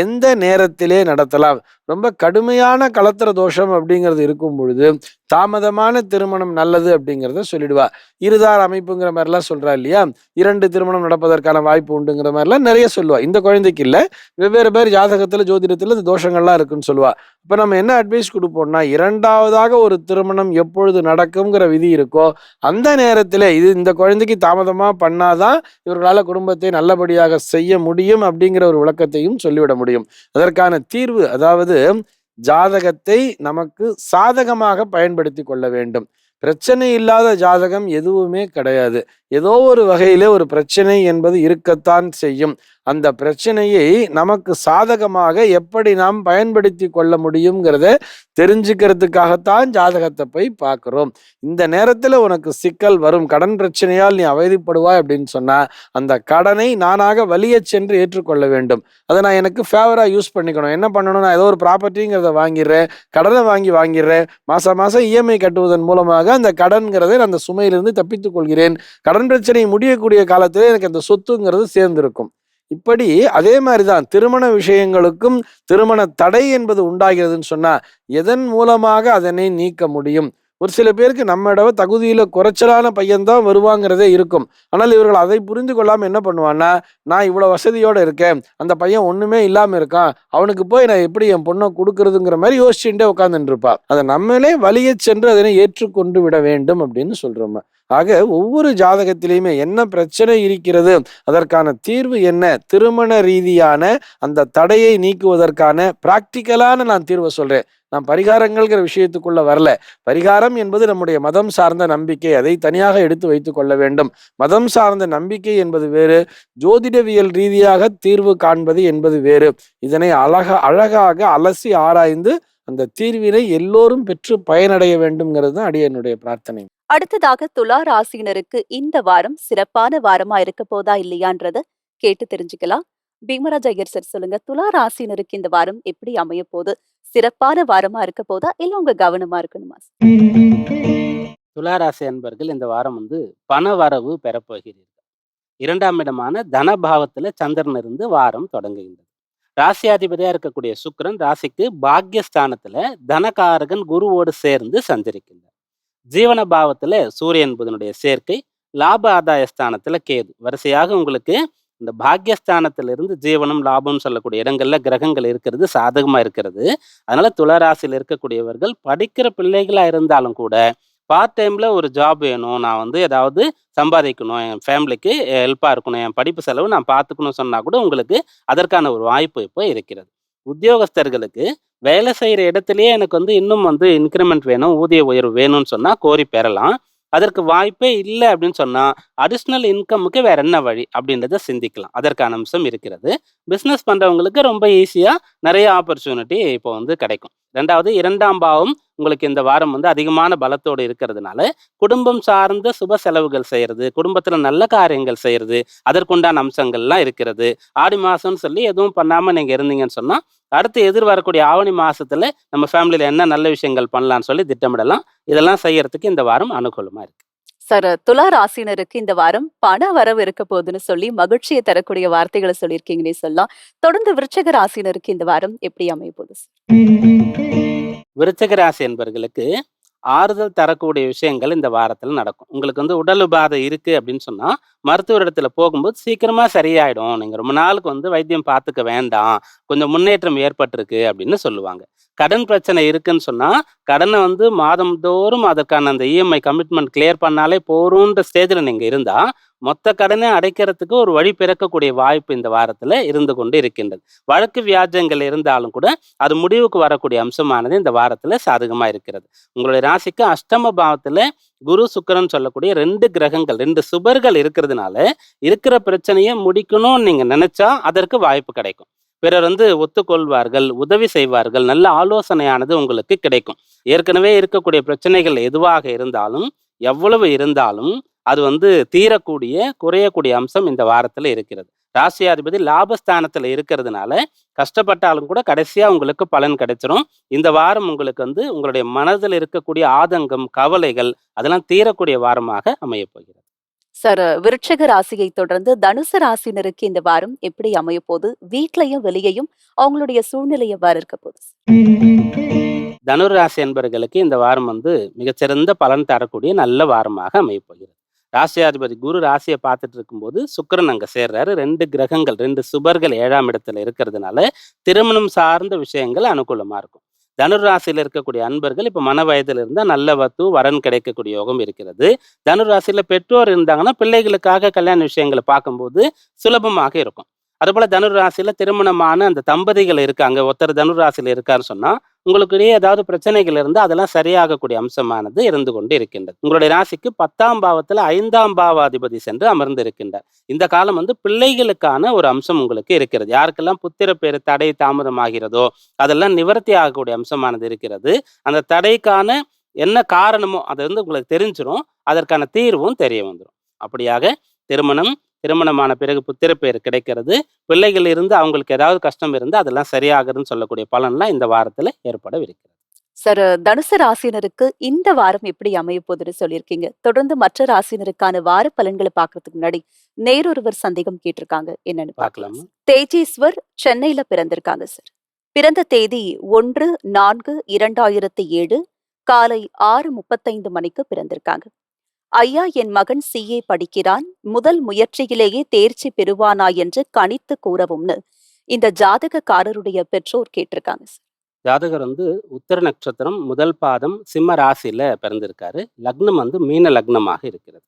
எந்த நேரத்திலே நடத்தலாம். ரொம்ப கடுமையான கலத்திர தோஷம் அப்படிங்கிறது இருக்கும் பொழுது தாமதமான திருமணம் நல்லது அப்படிங்கிறத சொல்லிடுவா. இருதார் அமைப்புங்கிற மாதிரிலாம் சொல்றா இல்லையா, 2 திருமணம் நடப்பதற்கான வாய்ப்பு உண்டுங்கிற மாதிரிலாம் நிறைய சொல்லுவா. இந்த குழந்தைக்கு இல்லை, வெவ்வேறு பேர் ஜாதகத்துல ஜோதிடத்துல இந்த தோஷங்கள்லாம் இருக்குன்னு சொல்லுவா. இப்ப நம்ம என்ன அட்வைஸ் கொடுப்போம்னா, 2வதாக ஒரு திருமணம் எப்பொழுது நடக்குங்கிற விதி இருக்கோ அந்த நேரத்துல இந்த குழந்தைக்கு தாமதமா பண்ணாதான் இவர்களால குடும்பத்தை நல்லபடியாக செய்ய முடியும் அப்படிங்கிற ஒரு விளக்கத்தையும் சொல்லிவிட முடியும். அதற்கான தீர்வு, அதாவது ஜாதகத்தை நமக்கு சாதகமாக பயன்படுத்தி கொள்ள வேண்டும். பிரச்சனை இல்லாத ஜாதகம் எதுவுமே கிடையாது. ஏதோ ஒரு வகையில ஒரு பிரச்சனை என்பது இருக்கத்தான் செய்யும். அந்த பிரச்சனையை நமக்கு சாதகமாக எப்படி நாம் பயன்படுத்தி கொள்ள முடியுங்கிறத தெரிஞ்சுக்கிறதுக்காகத்தான் ஜாதகத்தை போய் பார்க்கிறோம். இந்த நேரத்துல உனக்கு சிக்கல் வரும், கடன் பிரச்சனையால் நீ அவதிப்படுவாய் அப்படின்னு சொன்னா அந்த கடனை நானாக வலியச் சென்று ஏற்றுக்கொள்ள வேண்டும். அதை நான் எனக்கு ஃபேவரா யூஸ் பண்ணிக்கணும். என்ன பண்ணணும், நான் ஏதோ ஒரு ப்ராப்பர்ட்டிங்கிறத வாங்கிடுறேன், கடனை வாங்கிடுறேன், மாசம் இஎம்ஐ கட்டுவதன் மூலமாக அந்த கடன்கிறதை அந்த சுமையிலிருந்து தப்பித்துக் கொள்கிறேன். கடன் பிரச்சனை முடியக்கூடிய காலத்திலே எனக்கு அந்த சொத்துங்கிறது சேர்ந்திருக்கும். இப்படி அதே மாதிரிதான் திருமண விஷயங்களுக்கும் திருமண தடை என்பது உண்டாகிறதுன்னு சொன்னா எதன் மூலமாக அதனை நீக்க முடியும்? ஒரு சில பேருக்கு நம்மிட தகுதியில குறைச்சலான பையன்தான் வருவாங்கிறதே இருக்கும். ஆனால் இவர்கள் அதை புரிந்து கொள்ளாம என்ன பண்ணுவான்னா, நான் இவ்வளவு வசதியோட இருக்கேன், அந்த பையன் ஒண்ணுமே இல்லாம இருக்கான், அவனுக்கு போய் நான் எப்படி என் பொண்ணை கொடுக்கறதுங்கிற மாதிரி யோசிச்சுட்டே உட்காந்துட்டு இருப்பா. அதை நம்மளே வலிய சென்று அதனை ஏற்றுக்கொண்டு விட வேண்டும் அப்படின்னு சொல்றோம். ஆக ஒவ்வொரு ஜாதகத்திலையுமே என்ன பிரச்சனை இருக்கிறது, அதற்கான தீர்வு என்ன, திருமண ரீதியான அந்த தடையை நீக்குவதற்கான பிராக்டிக்கலான நான் தீர்வை சொல்றேன். நான் பரிகாரங்கள்ங்கிற விஷயத்துக்குள்ள வரல. பரிகாரம் என்பது நம்முடைய மதம் சார்ந்த நம்பிக்கை, அதை தனியாக எடுத்து வைத்துக் கொள்ள வேண்டும். மதம் சார்ந்த நம்பிக்கை என்பது வேறு, ஜோதிடவியல் ரீதியாக தீர்வு காண்பது என்பது வேறு. இதனை அழகாக அலசி ஆராய்ந்து அந்த தீர்வினை எல்லோரும் பெற்று பயனடைய வேண்டும்ங்கிறது தான் அடியனுடைய பிரார்த்தனை. அடுத்ததாக துலா ராசியினருக்கு இந்த வாரம் சிறப்பான வாரமா இருக்க போதா இல்லையான்றத கேட்டு தெரிஞ்சுக்கலாம். பீமராஜ் ஐயர் சார் சொல்லுங்க, துலா ராசியினருக்கு இந்த வாரம் எப்படி அமைய போகுது? சிறப்பான வாரமா இருக்க போதா இல்ல உங்க கவனமா இருக்கணுமா? துளாராசி அன்பர்கள் இந்த வாரம் பண வரவு பெறப்போகிறீர்கள். 2ஆம் இடமான தனபாவத்துல சந்திரன் இருந்து வாரம் தொடங்குகின்றது. ராசியாதிபதியா இருக்கக்கூடிய சுக்கிரன் ராசிக்கு பாக்யஸ்தானத்துல தனகாரகன் குருவோடு சேர்ந்து சஞ்சரிக்கின்றார். ஜீவன பாவத்துல சூரியன் புதனுடைய சேர்க்கை, லாப ஆதாய ஸ்தானத்துல கேது. வரிசையாக உங்களுக்கு இந்த பாக்யஸ்தானத்திலிருந்து ஜீவனம் லாபம் சொல்லக்கூடிய இடங்கள்ல கிரகங்கள் இருக்கிறது சாதகமா இருக்கிறது. அதனால துளாராசியில் இருக்கக்கூடியவர்கள் படிக்கிற பிள்ளைகளா இருந்தாலும் கூட பார்ட் டைம்ல ஒரு ஜாப் வேணும், நான் ஏதாவது சம்பாதிக்கணும், என் ஃபேமிலிக்கு ஹெல்ப்பா இருக்கணும், என் படிப்பு செலவு நான் பார்த்துக்கணும் சொன்னா கூட உங்களுக்கு அதற்கான ஒரு வாய்ப்பு இப்போ இருக்கிறது. உத்தியோகஸ்தர்களுக்கு வேலை செய்யற இடத்திலேயே எனக்கு இன்னும் இன்கிரிமெண்ட் வேணும், ஊதிய உயர்வு வேணும்னு சொன்னா கோரி பெறலாம். அதற்கு வாய்ப்பே இல்லை அப்படின்னு சொன்னா அடிஷ்னல் இன்கமுக்கு வேற என்ன வழி அப்படின்றத சிந்திக்கலாம். அதற்கான அம்சம் இருக்கிறது. பிஸ்னஸ் பண்றவங்களுக்கு ரொம்ப ஈஸியா நிறைய ஆப்பர்ச்சுனிட்டி இப்போ கிடைக்கும். 2ஆம் பாவம் உங்களுக்கு இந்த வாரம் அதிகமான பலத்தோடு இருக்கிறதுனால குடும்பம் சார்ந்த சுப செலவுகள் செய்யறது, குடும்பத்துல நல்ல காரியங்கள் செய்யறது, அதற்குண்டான அம்சங்கள்லாம் இருக்கிறது. ஆடி மாசம்னு சொல்லி எதுவும் பண்ணாம நீங்க இருந்தீங்கன்னு சொன்னா அடுத்து எதிர்வரக்கூடிய ஆவணி மாசத்துல நம்ம ஃபேமிலியில என்ன நல்ல விஷயங்கள் பண்ணலாம்னு சொல்லி திட்டமிடலாம். இதெல்லாம் செய்யறதுக்கு இந்த வாரம் அனுகூலமா இருக்கு. சார், துலா ராசினருக்கு இந்த வாரம் பண வரவு இருக்க போகுதுன்னு சொல்லி மகிழ்ச்சியை தரக்கூடிய வார்த்தைகளை சொல்லியிருக்கீங்கன்னே சொல்லலாம். தொடர்ந்து விருச்சிக ராசினருக்கு இந்த வாரம் எப்படி அமைய போகுது? விருச்சிக ராசி என்பவர்களுக்கு ஆறுதல் தரக்கூடிய விஷயங்கள் இந்த வாரத்துல நடக்கும். உங்களுக்கு உடல் உபாதை இருக்கு அப்படின்னு சொன்னா மருத்துவர் இடத்துல போகும்போது சீக்கிரமா சரியாயிடும், நீங்க ரொம்ப நாளுக்கு வைத்தியம் பார்த்துக்க வேண்டாம், கொஞ்சம் முன்னேற்றம் ஏற்பட்டிருக்கு அப்படின்னு சொல்லுவாங்க. கடன் பிரச்சனை இருக்குன்னு சொன்னா கடனை மாதம் தோறும் அதற்கான அந்த இஎம்ஐ கமிட்மெண்ட் கிளியர் பண்ணாலே போறோன்ற ஸ்டேஜ்ல நீங்க இருந்தா மொத்த கடனை அடைக்கிறதுக்கு ஒரு வழி பிறக்கக்கூடிய வாய்ப்பு இந்த வாரத்துல இருந்து கொண்டு இருக்கின்றது. வழக்கு வியாஜங்கள் இருந்தாலும் கூட அது முடிவுக்கு வரக்கூடிய அம்சமானது இந்த வாரத்துல சாதகமா இருக்கிறது. உங்களுடைய ராசிக்கு அஷ்டம பாவத்துல குரு சுக்கிரன் சொல்லக்கூடிய 2 கிரகங்கள், 2 சுபர்கள் இருக்கிறதுனால இருக்கிற பிரச்சனையை முடிக்கணும்னு நீங்க நினைச்சா அதற்கு வாய்ப்பு கிடைக்கும். பிறர் ஒத்துக்கொள்வார்கள், உதவி செய்வார்கள், நல்ல ஆலோசனையானது உங்களுக்கு கிடைக்கும். ஏற்கனவே இருக்கக்கூடிய பிரச்சனைகள் எதுவாக இருந்தாலும் எவ்வளவு இருந்தாலும் அது தீரக்கூடிய குறையக்கூடிய அம்சம் இந்த வாரத்துல இருக்கிறது. ராசியாதிபதி லாபஸ்தானத்துல இருக்கிறதுனால கஷ்டப்பட்டாலும் கூட கடைசியா உங்களுக்கு பலன் கிடைச்சிரும். இந்த வாரம் உங்களுக்கு உங்களுடைய மனதில் இருக்கக்கூடிய ஆதங்கம், கவலைகள் அதெல்லாம் தீரக்கூடிய வாரமாக அமைய போகிறது. சார், விருட்சிக ராசியை தொடர்ந்து தனுசு ராசினருக்கு இந்த வாரம் எப்படி அமைய போகுது? வீட்லயும் வெளியையும் அவங்களுடைய சூழ்நிலை எவ்வாறு இருக்க போகுது? தனுர் ராசி என்பவர்களுக்கு இந்த வாரம் மிகச்சிறந்த பலன் தரக்கூடிய நல்ல வாரமாக அமைய போகிறது. ராசியாதிபதி குரு ராசியை பார்த்துட்டு இருக்கும்போது சுக்கிரன் அங்க சேர்றாரு. 2 கிரகங்கள், 2 சுபர்கள் 7ஆம் இடத்துல இருக்கிறதுனால திருமணம் சார்ந்த விஷயங்கள் அனுகூலமா இருக்கும். தனுர் ராசியில இருக்கக்கூடிய அன்பர்கள் இப்ப மன வயதுல இருந்தா நல்ல வரன் கிடைக்கக்கூடிய யோகம் இருக்கிறது. தனுர் ராசியில பெற்றோர் இருந்தாங்கன்னா பிள்ளைகளுக்காக கல்யாண விஷயங்களை பார்க்கும்போது சுலபமாக இருக்கும். அதுபோல தனுர் ராசியில திருமணமான அந்த தம்பதிகள் இருக்காங்க, ஒருத்தர் தனுர் ராசியில இருக்காருன்னு சொன்னா, உங்களுக்கிடையே ஏதாவது பிரச்சனைகள் இருந்தா அதெல்லாம் சரியாகக்கூடிய அம்சமானது இருந்து கொண்டு இருக்கின்றது. உங்களுடைய ராசிக்கு 10ஆம் பாவத்துல 5ஆம் பாவாதிபதி சென்று அமர்ந்து இருக்கின்றார். இந்த காலம் வந்து பிள்ளைகளுக்கான ஒரு அம்சம் உங்களுக்கு இருக்கிறது. யாருக்கெல்லாம் புத்திர பேரு தடை தாமதமாகிறதோ அதெல்லாம் நிவர்த்தி ஆகக்கூடிய அம்சமானது இருக்கிறது. அந்த தடைக்கான என்ன காரணமோ அது வந்து உங்களுக்கு தெரிஞ்சிரும். அதற்கான தீர்வும் தெரிய வந்துரும். அப்படியாக திருமணம், திருமணமான பிறகு புத்திரப்பேறு கிடைக்கிறது. பிள்ளைகள் இருந்து அவங்களுக்கு ஏதாவது கஷ்டம் இருந்தா அதெல்லாம் சரியாகுதுன்னு சொல்லக்கூடிய பலன்லாம் இந்த வாரத்துல ஏற்படவிருக்கிறது. சார், தனுசு ராசினருக்கு இந்த வாரம் எப்படி அமைய போகுதுன்னு சொல்லியிருக்கீங்க. தொடர்ந்து மற்ற ராசினருக்கான வார பலன்களை பார்க்கறதுக்கு முன்னாடி நேரொருவர் சந்தேகம் கேட்டிருக்காங்க. என்னன்னு பார்க்கலாம். பார்க்கலாமா? தேஜேஸ்வர் சென்னையில பிறந்திருக்காங்க சார். பிறந்த தேதி 1/4/2007 காலை 6:35 மணிக்கு பிறந்திருக்காங்க. ஐயா, என் மகன் CA படிக்கிறான். முதல் முயற்சியிலேயே தேர்ச்சி பெறுவானா என்று கணித்து கூறவும்னு இந்த ஜாதகக்காரருடைய பெற்றோர் கேட்டிருக்காங்க சார். ஜாதகர் வந்து உத்திர நட்சத்திரம் முதல் பாதம் சிம்ம ராசியில பிறந்திருக்காரு. லக்னம் வந்து மீன லக்னமாக இருக்கிறது.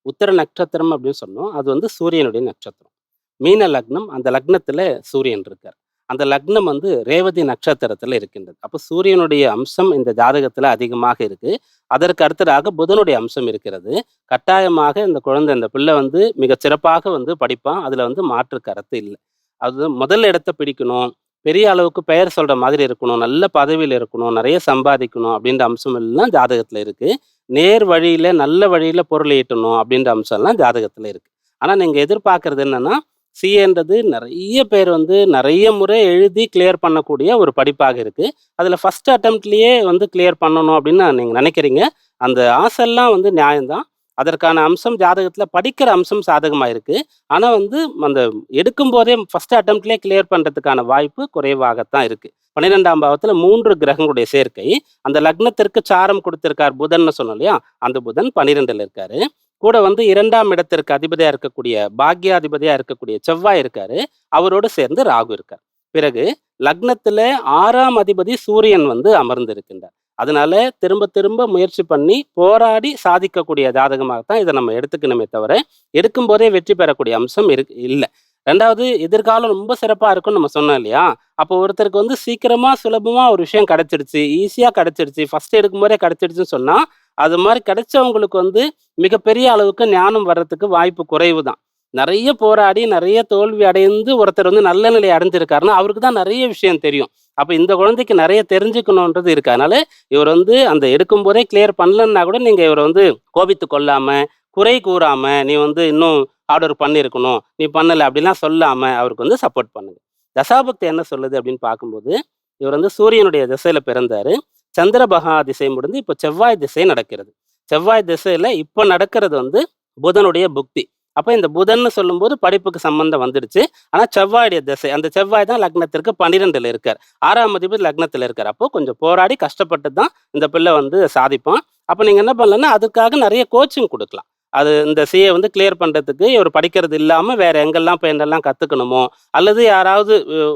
உத்திர நட்சத்திரம் அப்படின்னு சொன்னோம், அது வந்து சூரியனுடைய நட்சத்திரம். மீன லக்னம், அந்த லக்னத்துல சூரியன் இருக்கார். அந்த லக்னம் வந்து ரேவதி நட்சத்திரத்துல இருக்கின்றது. அப்போ சூரியனுடைய அம்சம் இந்த ஜாதகத்துல அதிகமாக இருக்கு. அதற்கு அடுத்ததாக புதனுடைய அம்சம் இருக்கிறது. கட்டாயமாக இந்த குழந்தை, இந்த பிள்ளை வந்து மிக சிறப்பாக வந்து படிப்பான். அதுல வந்து மாற்று கருத்து இல்லை. அது முதல் இடத்தை பிடிக்கணும், பெரிய அளவுக்கு பெயர் சொல்ற மாதிரி இருக்கணும், நல்ல பதவியில் இருக்கணும், நிறைய சம்பாதிக்கணும் அப்படின்ற அம்சம் எல்லாம் ஜாதகத்துல இருக்கு. நேர் வழியில நல்ல வழியில பொருள் ஈட்டணும் அப்படின்ற அம்சம் எல்லாம் ஜாதகத்துல இருக்கு. ஆனா நீங்க எதிர்பார்க்கறது என்னன்னா, சிஏன்றது நிறைய பேர் வந்து நிறைய முறை எழுதி கிளியர் பண்ணக்கூடிய ஒரு படிப்பாக இருக்கு. அதுல ஃபர்ஸ்ட் அட்டம்ப்ட்லயே வந்து கிளியர் பண்ணணும் அப்படின்னு நீங்க நினைக்கிறீங்க. அந்த ஆசைலாம் வந்து நியாயம்தான். அதற்கான அம்சம் ஜாதகத்துல படிக்கிற அம்சம் சாதகமா இருக்கு. ஆனா வந்து அந்த எடுக்கும் போதே ஃபர்ஸ்ட் அட்டம்ப்ட்லயே கிளியர் பண்றதுக்கான வாய்ப்பு குறைவாகத்தான் இருக்கு. 12ஆம் பாவத்துல 3 கிரகங்களுடைய சேர்க்கை. அந்த லக்னத்திற்கு சாரம் கொடுத்திருக்கார் புதன்னு சொன்னோம் இல்லையா, அந்த புதன் 12ல இருக்காரு. கூட வந்து 2ஆம் இடத்திற்கு அதிபதியா இருக்கக்கூடிய பாக்யாதிபதியா இருக்கக்கூடிய செவ்வாய் இருக்காரு. அவரோடு சேர்ந்து ராகு இருக்கார். பிறகு லக்னத்துல 6ஆம் அதிபதி சூரியன் வந்து அமர்ந்து இருக்கின்றார். அதனால திரும்ப திரும்ப முயற்சி பண்ணி போராடி சாதிக்கக்கூடிய ஜாதகமாகத்தான் இதை நம்ம எடுத்துக்கணுமே தவிர, எடுக்கும் போதே வெற்றி பெறக்கூடிய அம்சம் இல்லை. ரெண்டாவது, எதிர்காலம் ரொம்ப சிறப்பா இருக்கும்னு நம்ம சொன்னோம் இல்லையா. அப்போ ஒருத்தருக்கு வந்து சீக்கிரமா சுலபமா ஒரு விஷயம் கிடைச்சிடுச்சு, ஈஸியா கிடைச்சிடுச்சு, ஃபர்ஸ்ட் எடுக்கும் போதே கிடைச்சிடுச்சுன்னு சொன்னா, அது மாதிரி கிடைச்சவங்களுக்கு வந்து மிகப்பெரிய அளவுக்கு ஞானம் வர்றதுக்கு வாய்ப்பு குறைவு தான். நிறைய போராடி நிறைய தோல்வி அடைந்து ஒருத்தர் வந்து நல்ல நிலை அடைஞ்சிருக்காருன்னா அவருக்கு தான் நிறைய விஷயம் தெரியும். அப்ப இந்த குழந்தைக்கு நிறைய தெரிஞ்சுக்கணுன்றது இருக்கு. அதனால இவர் வந்து அந்த எடுக்கும் போதே கிளியர் பண்ணலன்னா கூட நீங்க இவரை வந்து கோபித்து கொள்ளாம, குறை கூறாம, நீ வந்து இன்னும் ஆர்டர் பண்ணியிருக்கணும், நீ பண்ணல அப்படிலாம் சொல்லாம அவருக்கு வந்து சப்போர்ட் பண்ணுங்க. தசாபக்தி என்ன சொல்லுது அப்படின்னு பார்க்கும்போது, இவர் வந்து சூரியனுடைய திசையில பிறந்தாரு. சந்திரபகா திசை முடிந்து இப்போ செவ்வாய் திசை நடக்கிறது. செவ்வாய் திசையில இப்போ நடக்கிறது வந்து புதனுடைய புக்தி. அப்போ இந்த புதன்னு சொல்லும்போது படிப்புக்கு சம்பந்தம் வந்துடுச்சு. ஆனால் செவ்வாயுடைய திசை, அந்த செவ்வாய் தான் லக்னத்திற்கு 12ல இருக்கார். 6ஆம் அதிபதி லக்னத்தில் இருக்கார். அப்போ கொஞ்சம் போராடி கஷ்டப்பட்டு தான் இந்த பிள்ளை வந்து சாதிப்பான். அப்போ நீங்கள் என்ன பண்ணலன்னா அதுக்காக நிறைய கோச்சிங் கொடுக்கலாம். அது இந்த சிஏ வந்து கிளியர் பண்ணுறதுக்கு இவர் படிக்கிறது இல்லாமல் வேற எங்கெல்லாம் போய் என்னெல்லாம் கற்றுக்கணுமோ, அல்லது யாராவது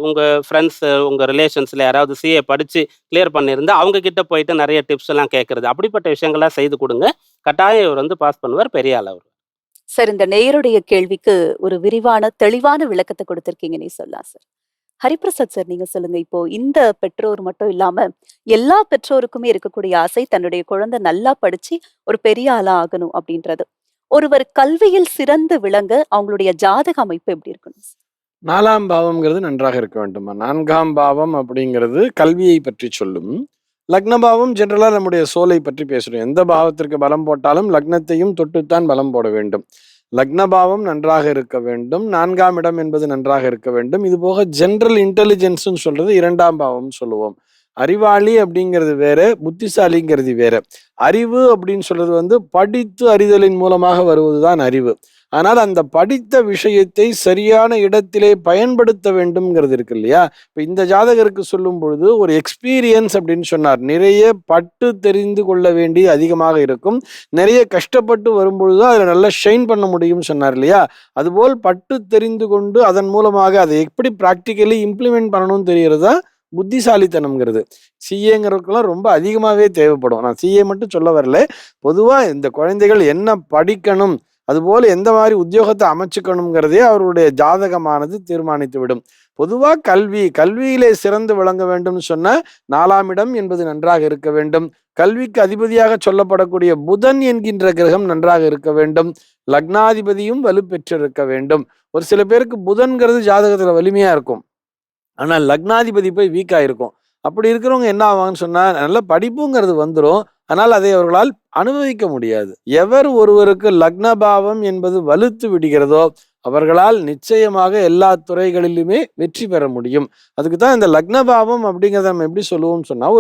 உங்கள் ஃப்ரெண்ட்ஸ் உங்கள் ரிலேஷன்ஸில் யாராவது சிஏ படித்து கிளியர் பண்ணியிருந்தா அவங்க கிட்ட போயிட்டு நிறைய டிப்ஸ் எல்லாம் கேட்கறது, அப்படிப்பட்ட விஷயங்கள்லாம் செய்து கொடுங்க. கட்டாயம் இவர் வந்து பாஸ் பண்ணுவார், பெரிய அளவு. சார், இந்த நேயருடைய கேள்விக்கு ஒரு விரிவான தெளிவான விளக்கத்தை கொடுத்திருக்கீங்கன்னே சொல்லலாம் சார். ஹரிபிரசாத் சார், நீங்க சொல்லுங்க. இப்போ இந்த பெற்றோர் மட்டும் இல்லாம எல்லா பெற்றோருக்குமே இருக்கக்கூடிய ஆசை தன்னுடைய குழந்தை நல்லா படிச்சு ஒரு பெரிய ஆளா ஆகணும் அப்படின்றது. ஒருவர் கல்வியில் சிறந்து விளங்க அவங்களுடைய ஜாதக அமைப்பு எப்படி இருக்கணும்? 4ஆம் பாவம்ங்கிறது நன்றாக இருக்க வேண்டுமா. 4ஆம் பாவம் அப்படிங்கிறது கல்வியை பற்றி சொல்லும். லக்னபாவம் ஜென்ரலா நம்முடைய சோலை பற்றி பேசுறோம். எந்த பாவத்திற்கு பலம் போட்டாலும் லக்னத்தையும் தொட்டுத்தான் பலம் போட வேண்டும். லக்னபாவம் நன்றாக இருக்க வேண்டும். 4ஆம் இடம் என்பது நன்றாக இருக்க வேண்டும். இது போக ஜென்ரல் இன்டெலிஜென்ஸ்ன்னு சொல்றது 2ஆம் பாவம் சொல்லுவோம். அறிவாளி அப்படிங்கிறது வேற, புத்திசாலிங்கிறது வேற. அறிவு அப்படின்னு சொல்றது வந்து படித்து அறிதலின் மூலமாக வருவதுதான் அறிவு. ஆனால் அந்த படித்த விஷயத்தை சரியான இடத்திலே பயன்படுத்த வேண்டும்ங்கிறது இருக்கு இல்லையா. இப்போ இந்த ஜாதகருக்கு சொல்லும் பொழுது ஒரு எக்ஸ்பீரியன்ஸ் அப்படின்னு சொன்னார். நிறைய பட்டு தெரிந்து கொள்ள வேண்டிய அதிகமாக இருக்கும். நிறைய கஷ்டப்பட்டு வரும்பொழுது அதில் நல்லா ஷைன் பண்ண முடியும்னு சொன்னார் இல்லையா. அதுபோல் பட்டு தெரிந்து கொண்டு அதன் மூலமாக அதை எப்படி ப்ராக்டிக்கலி இம்ப்ளிமெண்ட் பண்ணணும்னு தெரியறதா புத்திசாலித்தனம்ங்கிறது. சிஏங்கிறதுக்கெல்லாம் ரொம்ப அதிகமாகவே தேவைப்படும். நான் சிஏ மட்டும் சொல்ல வரல, பொதுவாக இந்த குழந்தைகள் என்ன படிக்கணும், அதுபோல எந்த மாதிரி உத்தியோகத்தை அமைச்சுக்கணுங்கிறதே அவருடைய ஜாதகமானது தீர்மானித்து விடும். பொதுவா கல்வியிலே சிறந்து விளங்க வேண்டும் சொன்ன 4ஆம் இடம் என்பது நன்றாக இருக்க வேண்டும். கல்விக்கு அதிபதியாக சொல்லப்படக்கூடிய புதன் என்கின்ற கிரகம் நன்றாக இருக்க வேண்டும். லக்னாதிபதியும் வலுப்பெற்றிருக்க வேண்டும். ஒரு சில பேருக்கு புதன்கிறது ஜாதகத்துல வலிமையா இருக்கும், ஆனால் லக்னாதிபதி போய் வீக்கா இருக்கும். அப்படி இருக்கிறவங்க என்ன ஆவாங்கன்னு சொன்னா, நல்ல படிப்புங்கிறது வந்துடும், ஆனால் அதை அவர்களால் அனுபவிக்க முடியாது. எவர் ஒருவருக்கு லக்னபாவம் என்பது வலுத்து விடுகிறதோ அவர்களால் நிச்சயமாக எல்லா துறைகளிலுமே வெற்றி பெற முடியும். அதுக்கு தான் இந்த லக்னபாவம் அப்படிங்கிறத நம்ம எப்படி சொல்லுவோம்னு சொன்னா,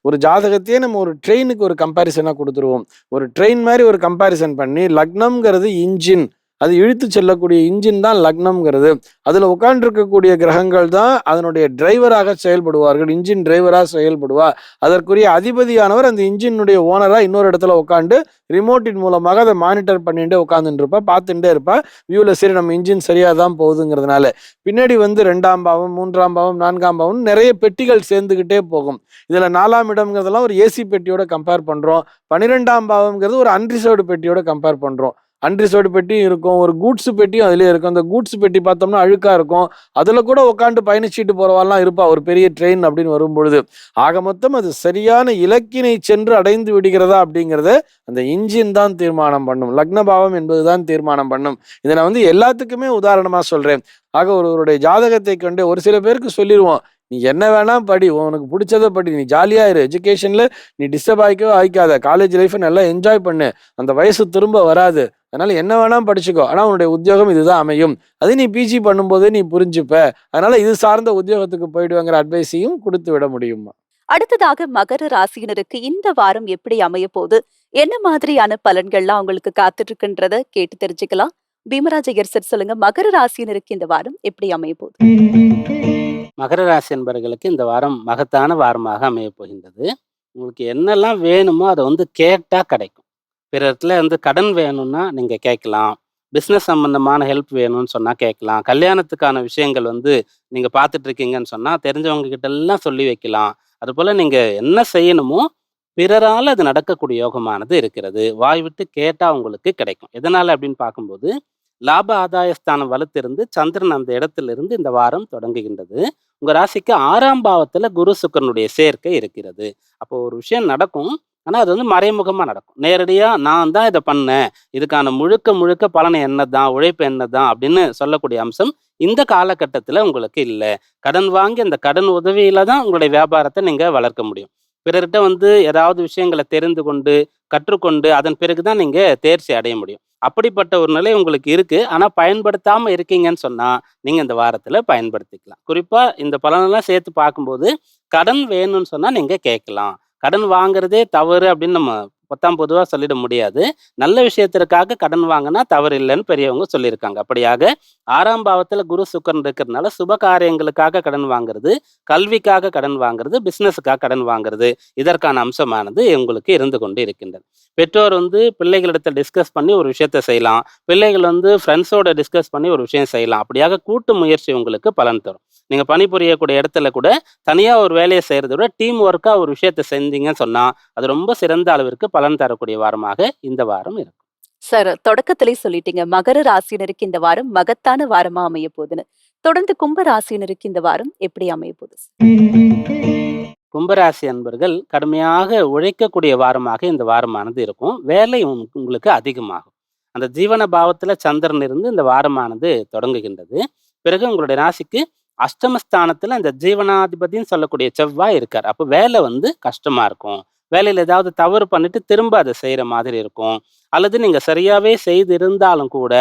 ஒரு ஜாதகத்தையே நம்ம ஒரு ட்ரெயினுக்கு ஒரு கம்பேரிசனா கொடுத்துருவோம். ஒரு ட்ரெயின் மாதிரி ஒரு கம்பேரிசன் பண்ணி, லக்னம்ங்கிறது இன்ஜின், அது இழுத்து செல்லக்கூடிய இன்ஜின் தான் லக்னம்ங்கிறது. அதுல உட்கார்ந்துருக்கக்கூடிய கிரகங்கள் தான் அதனுடைய டிரைவராக செயல்படுவார்கள், இன்ஜின் டிரைவராக செயல்படுவார். அதற்குரிய அதிபதியானவர் அந்த இன்ஜினுடைய ஓனரா இன்னொரு இடத்துல உட்காந்து ரிமோட்டின் மூலமாக அதை மானிட்டர் பண்ணிட்டு உட்காந்துட்டு இருப்பா, பார்த்துட்டே இருப்பா வியூல. சரி, நம்ம இன்ஜின் சரியா தான் போகுதுங்கிறதுனால பின்னாடி 2ஆம் பாவம், 3ஆம் பாவம், 4ஆம் பாவம் நிறைய பெட்டிகள் சேர்ந்துகிட்டே போகும். இதுல 4ஆம் இடம்ங்கிறதெல்லாம் ஒரு ஏசி பெட்டியோட கம்பேர் பண்றோம். 12ஆம் பாவம்ங்கிறது ஒரு அன்ரிசர்வ்டு பெட்டியோட கம்பேர் பண்றோம். அன்ரிசர்வ்டு பெட்டியும் இருக்கும், ஒரு கூட்ஸ் பெட்டியும் அதுலயே இருக்கும். அந்த கூட்ஸ் பெட்டி பார்த்தோம்னா அழுக்கா இருக்கும், அதுல கூட உட்காந்து பயணிச்சுட்டு போறவாள்லாம் இருப்பா ஒரு பெரிய ட்ரெயின் அப்படின்னு வரும்பொழுது. ஆக மொத்தம் அது சரியான இலக்கினை சென்று அடைந்து விடுகிறதா அப்படிங்கிறத அந்த இன்ஜின் தான் தீர்மானம் பண்ணும், லக்னபாவம் என்பதுதான் தீர்மானம் பண்ணும். இதை நான் எல்லாத்துக்குமே உதாரணமா சொல்றேன். ஆக ஒருவருடைய ஜாதகத்தை கண்டு ஒரு சில பேருக்கு சொல்லிடுவோம், நீ என்ன வேணா படி, உனக்கு பிடிச்சதை படி, நீ ஜாலியா இரு, எஜுகேஷன்ல நீ டிஸ்டர்ப் ஆகிக்காத, காலேஜ் லைஃபை நல்லா என்ஜாய் பண்ணு, அந்த வயசு திரும்ப வராது, அதனால என்ன வேணா படிச்சுக்கோ, ஆனா உன்னுடைய உத்தியோகம் இதுதான் அமையும், அது நீ பிஜி பண்ணும்போது நீ புரிஞ்சுப்ப, அதனால இது சார்ந்த உத்தியோகத்துக்கு போயிடுவாங்கிற அட்வைஸையும் கொடுத்து விட முடியுமா. அடுத்ததாக மகர ராசியினருக்கு இந்த வாரம் எப்படி அமைய போகுது, என்ன மாதிரியான பலன்கள்லாம் உங்களுக்கு காத்துட்டு இருக்குன்றத கேட்டு தெரிஞ்சுக்கலாம். பீமராஜ் ஐயர் சார் சொல்லுங்க, மகர ராசியினருக்கு இந்த வாரம் எப்படி அமைய போகுது? மகர ராசி என்பவர்களுக்கு இந்த வாரம் மகத்தான வாரமாக அமைய போகின்றது. உங்களுக்கு என்னெல்லாம் வேணுமோ அதை கேட்டா கிடைக்கும். பிறத்துல கடன் வேணும்னா நீங்க கேட்கலாம். பிஸ்னஸ் சம்பந்தமான ஹெல்ப் வேணும்னு சொன்னா கேட்கலாம். கல்யாணத்துக்கான விஷயங்கள் நீங்க பார்த்துட்டு இருக்கீங்கன்னு சொன்னா தெரிஞ்சவங்க கிட்ட எல்லாம் சொல்லி வைக்கலாம். அதுபோல நீங்க என்ன செய்யணுமோ பிறரால் அது நடக்கக்கூடிய யோகமானது இருக்கிறது. வாய் விட்டு கேட்டா உங்களுக்கு கிடைக்கும். எதனால அப்படின்னு பார்க்கும்போது, லாப ஆதாயஸ்தானம் வலுத்திருந்து சந்திரன் அந்த இடத்திலிருந்து இந்த வாரம் தொடங்குகின்றது. உங்க ராசிக்கு 6ஆம் பாவத்துல குரு சுக்கிரனுடைய சேர்க்கை இருக்கிறது. அப்போ ஒரு விஷயம் நடக்கும், ஆனா அது மறைமுகமா நடக்கும். நேரடியா நான் தான் இதை பண்ணேன், இதுக்கான முழுக்க முழுக்க பலன் என்னதான், உழைப்பு என்னதான் அப்படின்னு சொல்லக்கூடிய அம்சம் இந்த காலகட்டத்துல உங்களுக்கு இல்லை. கடன் வாங்கி அந்த கடன் உதவியில தான் உங்களுடைய வியாபாரத்தை நீங்க வளர்க்க முடியும். பிறர்கிட்ட ஏதாவது விஷயங்களை தெரிந்து கொண்டு கற்றுக்கொண்டு அதன் பிறகுதான் நீங்க தேர்ச்சி அடைய முடியும். அப்படிப்பட்ட ஒரு நிலை உங்களுக்கு இருக்கு. ஆனா பயன்படுத்தாம இருக்கீங்கன்னு சொன்னா நீங்க இந்த வாரத்துல பயன்படுத்திக்கலாம். குறிப்பா இந்த பலனெல்லாம் சேர்த்து பார்க்கும்போது, கடன் வேணும்னு சொன்னா நீங்க கேட்கலாம். கடன் வாங்குறதே தவறு அப்படின்னு நம்ம பொதுவா சொல்லிட முடியாது. நல்ல விஷயத்திற்காக கடன் வாங்கினா தவறு இல்லைன்னு பெரியவங்க சொல்லியிருக்காங்க. அப்படியாக 6ஆம் பாவத்துல குரு சுக்கிரன் இருக்கிறதுனால சுப காரியங்களுக்காக கடன் வாங்குறது, கல்விக்காக கடன் வாங்குறது, பிசினஸுக்காக கடன் வாங்குறது, இதற்கான அம்சமானது உங்களுக்கு இருந்து கொண்டு இருக்கின்றது. பெற்றோர் பிள்ளைகளிடத்தை டிஸ்கஸ் பண்ணி ஒரு விஷயத்த செய்யலாம். பிள்ளைகள் ஃப்ரெண்ட்ஸோட டிஸ்கஸ் பண்ணி ஒரு விஷயம் செய்யலாம். அப்படியாக கூட்டு முயற்சி உங்களுக்கு பலன் தரும். நீங்க பணிபுரியக்கூடிய இடத்துல கூட தனியா ஒரு வேலையை செய்யறதை விட டீம் ஒர்க்கா ஒரு விஷயத்த செஞ்சீங்கன்னு சொன்னா அது ரொம்ப சிறந்த அளவிற்கு பலன் தரக்கூடிய வாரமாக இந்த வாரம் இருக்கும். சார், தொடக்கத்திலே சொல்லிட்டீங்க மகர ராசியினருக்கு இந்த வாரம் மகத்தான வாரமா அமைய போகுதுன்னு. தொடர்ந்து கும்ப ராசியினருக்கு இந்த வாரம் எப்படி அமைய போகுது? கும்பராசி அன்பர்கள் கடுமையாக உழைக்கக்கூடிய வாரமாக இந்த வாரமானது இருக்கும். வேலை உங்களுக்கு அதிகமாகும். அந்த ஜீவன பாவத்துல சந்திரன் இருந்து இந்த வாரமானது தொடங்குகின்றது. பிறகு உங்களுடைய ராசிக்கு அஷ்டமஸ்தானத்துல இந்த ஜீவனாதிபதினு சொல்லக்கூடிய செவ்வாய் இருக்கார். அப்போ வேலை கஷ்டமா இருக்கும். வேலையில ஏதாவது தவறு பண்ணிட்டு திரும்ப அதை செய்யற மாதிரி இருக்கும். அல்லது நீங்க சரியாவே செய்து இருந்தாலும் கூட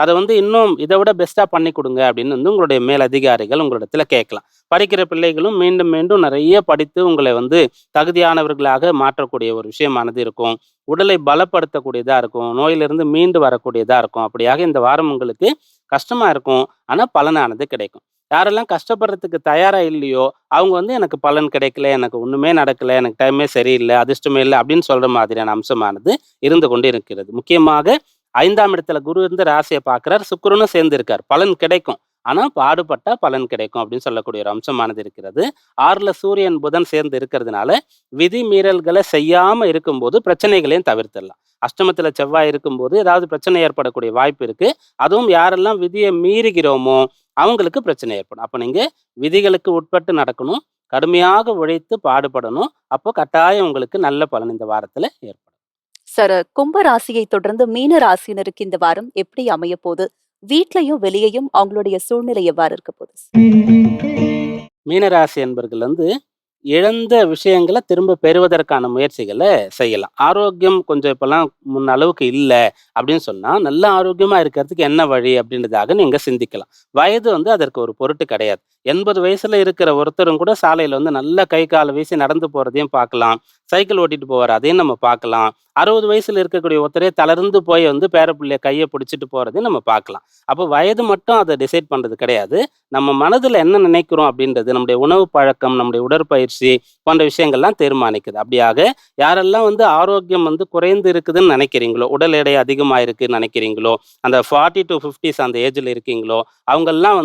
அதை இன்னும் இதை விட பெஸ்டா பண்ணி கொடுங்க அப்படின்னு உங்களுடைய மேலதிகாரிகள் உங்களிடத்துல கேட்கலாம். படிக்கிற பிள்ளைகளும் மீண்டும் மீண்டும் நிறைய படித்து உங்களை தகுதியானவர்களாக மாற்றக்கூடிய ஒரு விஷயமானது இருக்கும். உடலை பலப்படுத்தக்கூடியதா இருக்கும். நோயிலிருந்து மீண்டு வரக்கூடியதா இருக்கும். அப்படியாக இந்த வாரம் உங்களுக்கு கஷ்டமா இருக்கும், ஆனா பலனானது கிடைக்கும். யாரெல்லாம் கஷ்டப்படுறதுக்கு தயாரா இல்லையோ அவங்க எனக்கு பலன் கிடைக்கல, எனக்கு ஒண்ணுமே நடக்கல, எனக்கு டைமே சரியில்லை, அதிர்ஷ்டமே இல்லை அப்படின்னு சொல்ற மாதிரியான அம்சமானது இருந்து கொண்டு இருக்கிறது. முக்கியமாக 5ஆம் இடத்துல குரு இருந்து ராசியை பார்க்கிறார், சுக்கிரனும் சேர்ந்து இருக்கார். பலன் கிடைக்கும், ஆனா பாடுபட்டா பலன் கிடைக்கும் அப்படின்னு சொல்லக்கூடிய ஒரு அம்சமானது இருக்கிறது. 6ல சூரியன் புதன் சேர்ந்து இருக்கிறதுனால விதி மீறல்களை செய்யாம இருக்கும்போது பிரச்சனைகளையும் தவிர்த்திடலாம். அஷ்டமத்துல செவ்வாய் இருக்கும்போது ஏதாவது பிரச்சனை ஏற்படக்கூடிய வாய்ப்பு இருக்கு. அதுவும் யாரெல்லாம் விதியை மீறுகிறோமோ அவங்களுக்கு பிரச்சனை ஏற்படும். அப்ப நீங்க விதிகளுக்கு உட்பட்டு நடக்கணும், கடுமையாக உழைத்து பாடுபடணும். அப்போ கட்டாயம் உங்களுக்கு நல்ல பலன் இந்த வாரத்துல ஏற்படும். சார், கும்ப ராசியை தொடர்ந்து மீன ராசியினருக்கு இந்த வாரம் எப்படி அமைய போகுது? வீட்லயும் வெளியையும் அவங்களுடைய சூழ்நிலை எவ்வாறு இருக்க போகுது? மீனராசி என்பர்கள் இழந்த விஷயங்களை திரும்ப பெறுவதற்கான முயற்சிகளை செய்யலாம். ஆரோக்கியம் கொஞ்சம் இப்பெல்லாம் முன்ன அளவுக்கு இல்லை அப்படின்னு சொன்னா, நல்ல ஆரோக்கியமா இருக்கிறதுக்கு என்ன வழி அப்படின்றதாக நீங்க சிந்திக்கலாம். வயது அதற்கு ஒரு பொருட்டு கிடையாது. 80 வயசுல இருக்கிற ஒருத்தரும் கூட சாலையில நல்ல கை கால் வீசி நடந்து போறதையும் பார்க்கலாம். சைக்கிள் ஓட்டிட்டு போவார், அதையும் நம்ம பார்க்கலாம். 60 வயசுல இருக்கக்கூடிய ஒருத்தரே தளர்ந்து போய் பேரப்பிள்ளைய கையை பிடிச்சிட்டு போறதையும் நம்ம பார்க்கலாம். அப்போ வயது மட்டும் அதை டிசைட் பண்றது கிடையாது. நம்ம மனதுல என்ன நினைக்கிறோம் அப்படின்றது, நம்முடைய உணவு பழக்கம், நம்முடைய உடற்பயிற்சி போன்ற விஷயங்கள்லாம் தீர்மானிக்குது. அப்படியாக யாரெல்லாம் ஆரோக்கியம் குறைந்து இருக்குதுன்னு நினைக்கிறீங்களோ, உடல் எடை அதிகமாக இருக்குன்னு நினைக்கிறீங்களோ, அந்த 40 to 50s அந்த ஏஜ்ல இருக்கீங்களோ, அவங்கெல்லாம்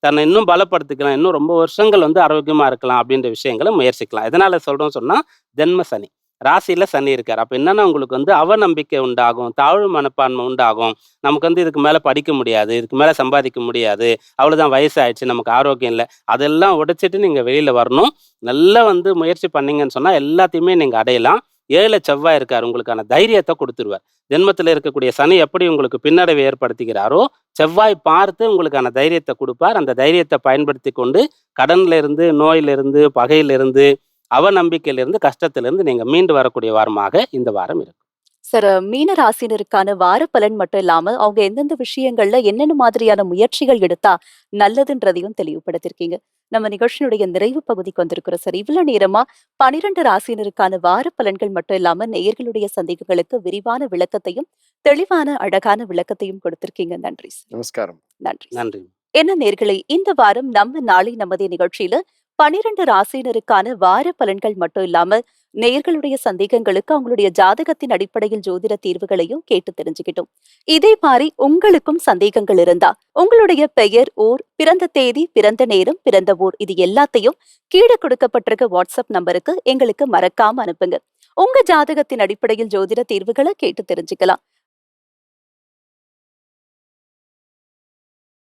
தன்னை இன்னும் பலப்படுத்திக்கலாம், இன்னும் ரொம்ப வருஷங்கள் ஆரோக்கியமா இருக்கலாம் அப்படின்ற விஷயங்களை முயற்சிக்கலாம். எதனால சொல்றோம் சொன்னா, ஜென்ம சனி ராசியில சனி இருக்கார். அப்ப என்னன்னா உங்களுக்கு அவநம்பிக்கை உண்டாகும், தாழ்வு மனப்பான்மை உண்டாகும். நமக்கு இதுக்கு மேல படிக்க முடியாது, இதுக்கு மேல சம்பாதிக்க முடியாது, அவ்வளவுதான் வயசாயிடுச்சு, நமக்கு ஆரோக்கியம் இல்லை, அதெல்லாம் உடைச்சிட்டு நீங்க வெளியில வரணும். நல்லா முயற்சி பண்ணீங்கன்னு சொன்னா எல்லாத்தையுமே நீங்க அடையலாம். 7 செவ்வாய் இருக்கார், உங்களுக்கான தைரியத்தை கொடுத்துருவார். ஜென்மத்தில் இருக்கக்கூடிய சனி எப்படி உங்களுக்கு பின்னடைவை ஏற்படுத்துகிறாரோ, செவ்வாய் பார்த்து உங்களுக்கான தைரியத்தை கொடுப்பார். அந்த தைரியத்தை பயன்படுத்தி கொண்டு கடன்ல இருந்து, நோயிலிருந்து, பகையிலிருந்து, அவநம்பிக்கையிலிருந்து, கஷ்டத்திலிருந்து நீங்க மீண்டு வரக்கூடிய வாரமாக இந்த வாரம் இருக்கும். சார், மீன ராசினருக்கான வார பலன் மட்டும் இல்லாம அவங்க எந்தெந்த விஷயங்கள்ல என்னென்ன மாதிரியான முயற்சிகள் எடுத்தா நல்லதுன்றதையும் தெளிவுபடுத்திருக்கீங்க. நம்ம நிகழ்ச்சியினுடைய நிறைவு பகுதிக்கு வந்திருக்கிறோம் சார். இவ்வளவு நேரமா 12 ராசினருக்கான வார பலன்கள் மட்டும் இல்லாம நேயர்களுடைய சந்தேகங்களுக்கு விரிவான விளக்கத்தையும் தெளிவான அழகான விளக்கத்தையும் கொடுத்திருக்கீங்க. நன்றி சார். நமஸ்காரம். நன்றி. நன்றி. என்ன நேர்களே, இந்த வாரம் நம்ம நாளை நமதே நிகழ்ச்சியில 12 ராசினருக்கான வார பலன்கள் மட்டும் இல்லாம நேயர்களுடைய சந்தேகங்களுக்கு அவங்களுடைய ஜாதகத்தின் அடிப்படையில் ஜோதிட தீர்வுகளையும் கேட்டு தெரிஞ்சுக்கிட்டோம். இதே மாதிரி உங்களுக்கும் சந்தேகங்கள் இருந்தா உங்களுடைய பெயர், ஊர், பிறந்த தேதி, பிறந்த நேரம், பிறந்த ஊர் இது எல்லாத்தையும் கீழே கொடுக்கப்பட்டிருக்க வாட்ஸ்அப் நம்பருக்கு எங்களுக்கு மறக்காம அனுப்புங்க. உங்க ஜாதகத்தின் அடிப்படையில் ஜோதிட தீர்வுகளை கேட்டு தெரிஞ்சுக்கலாம்.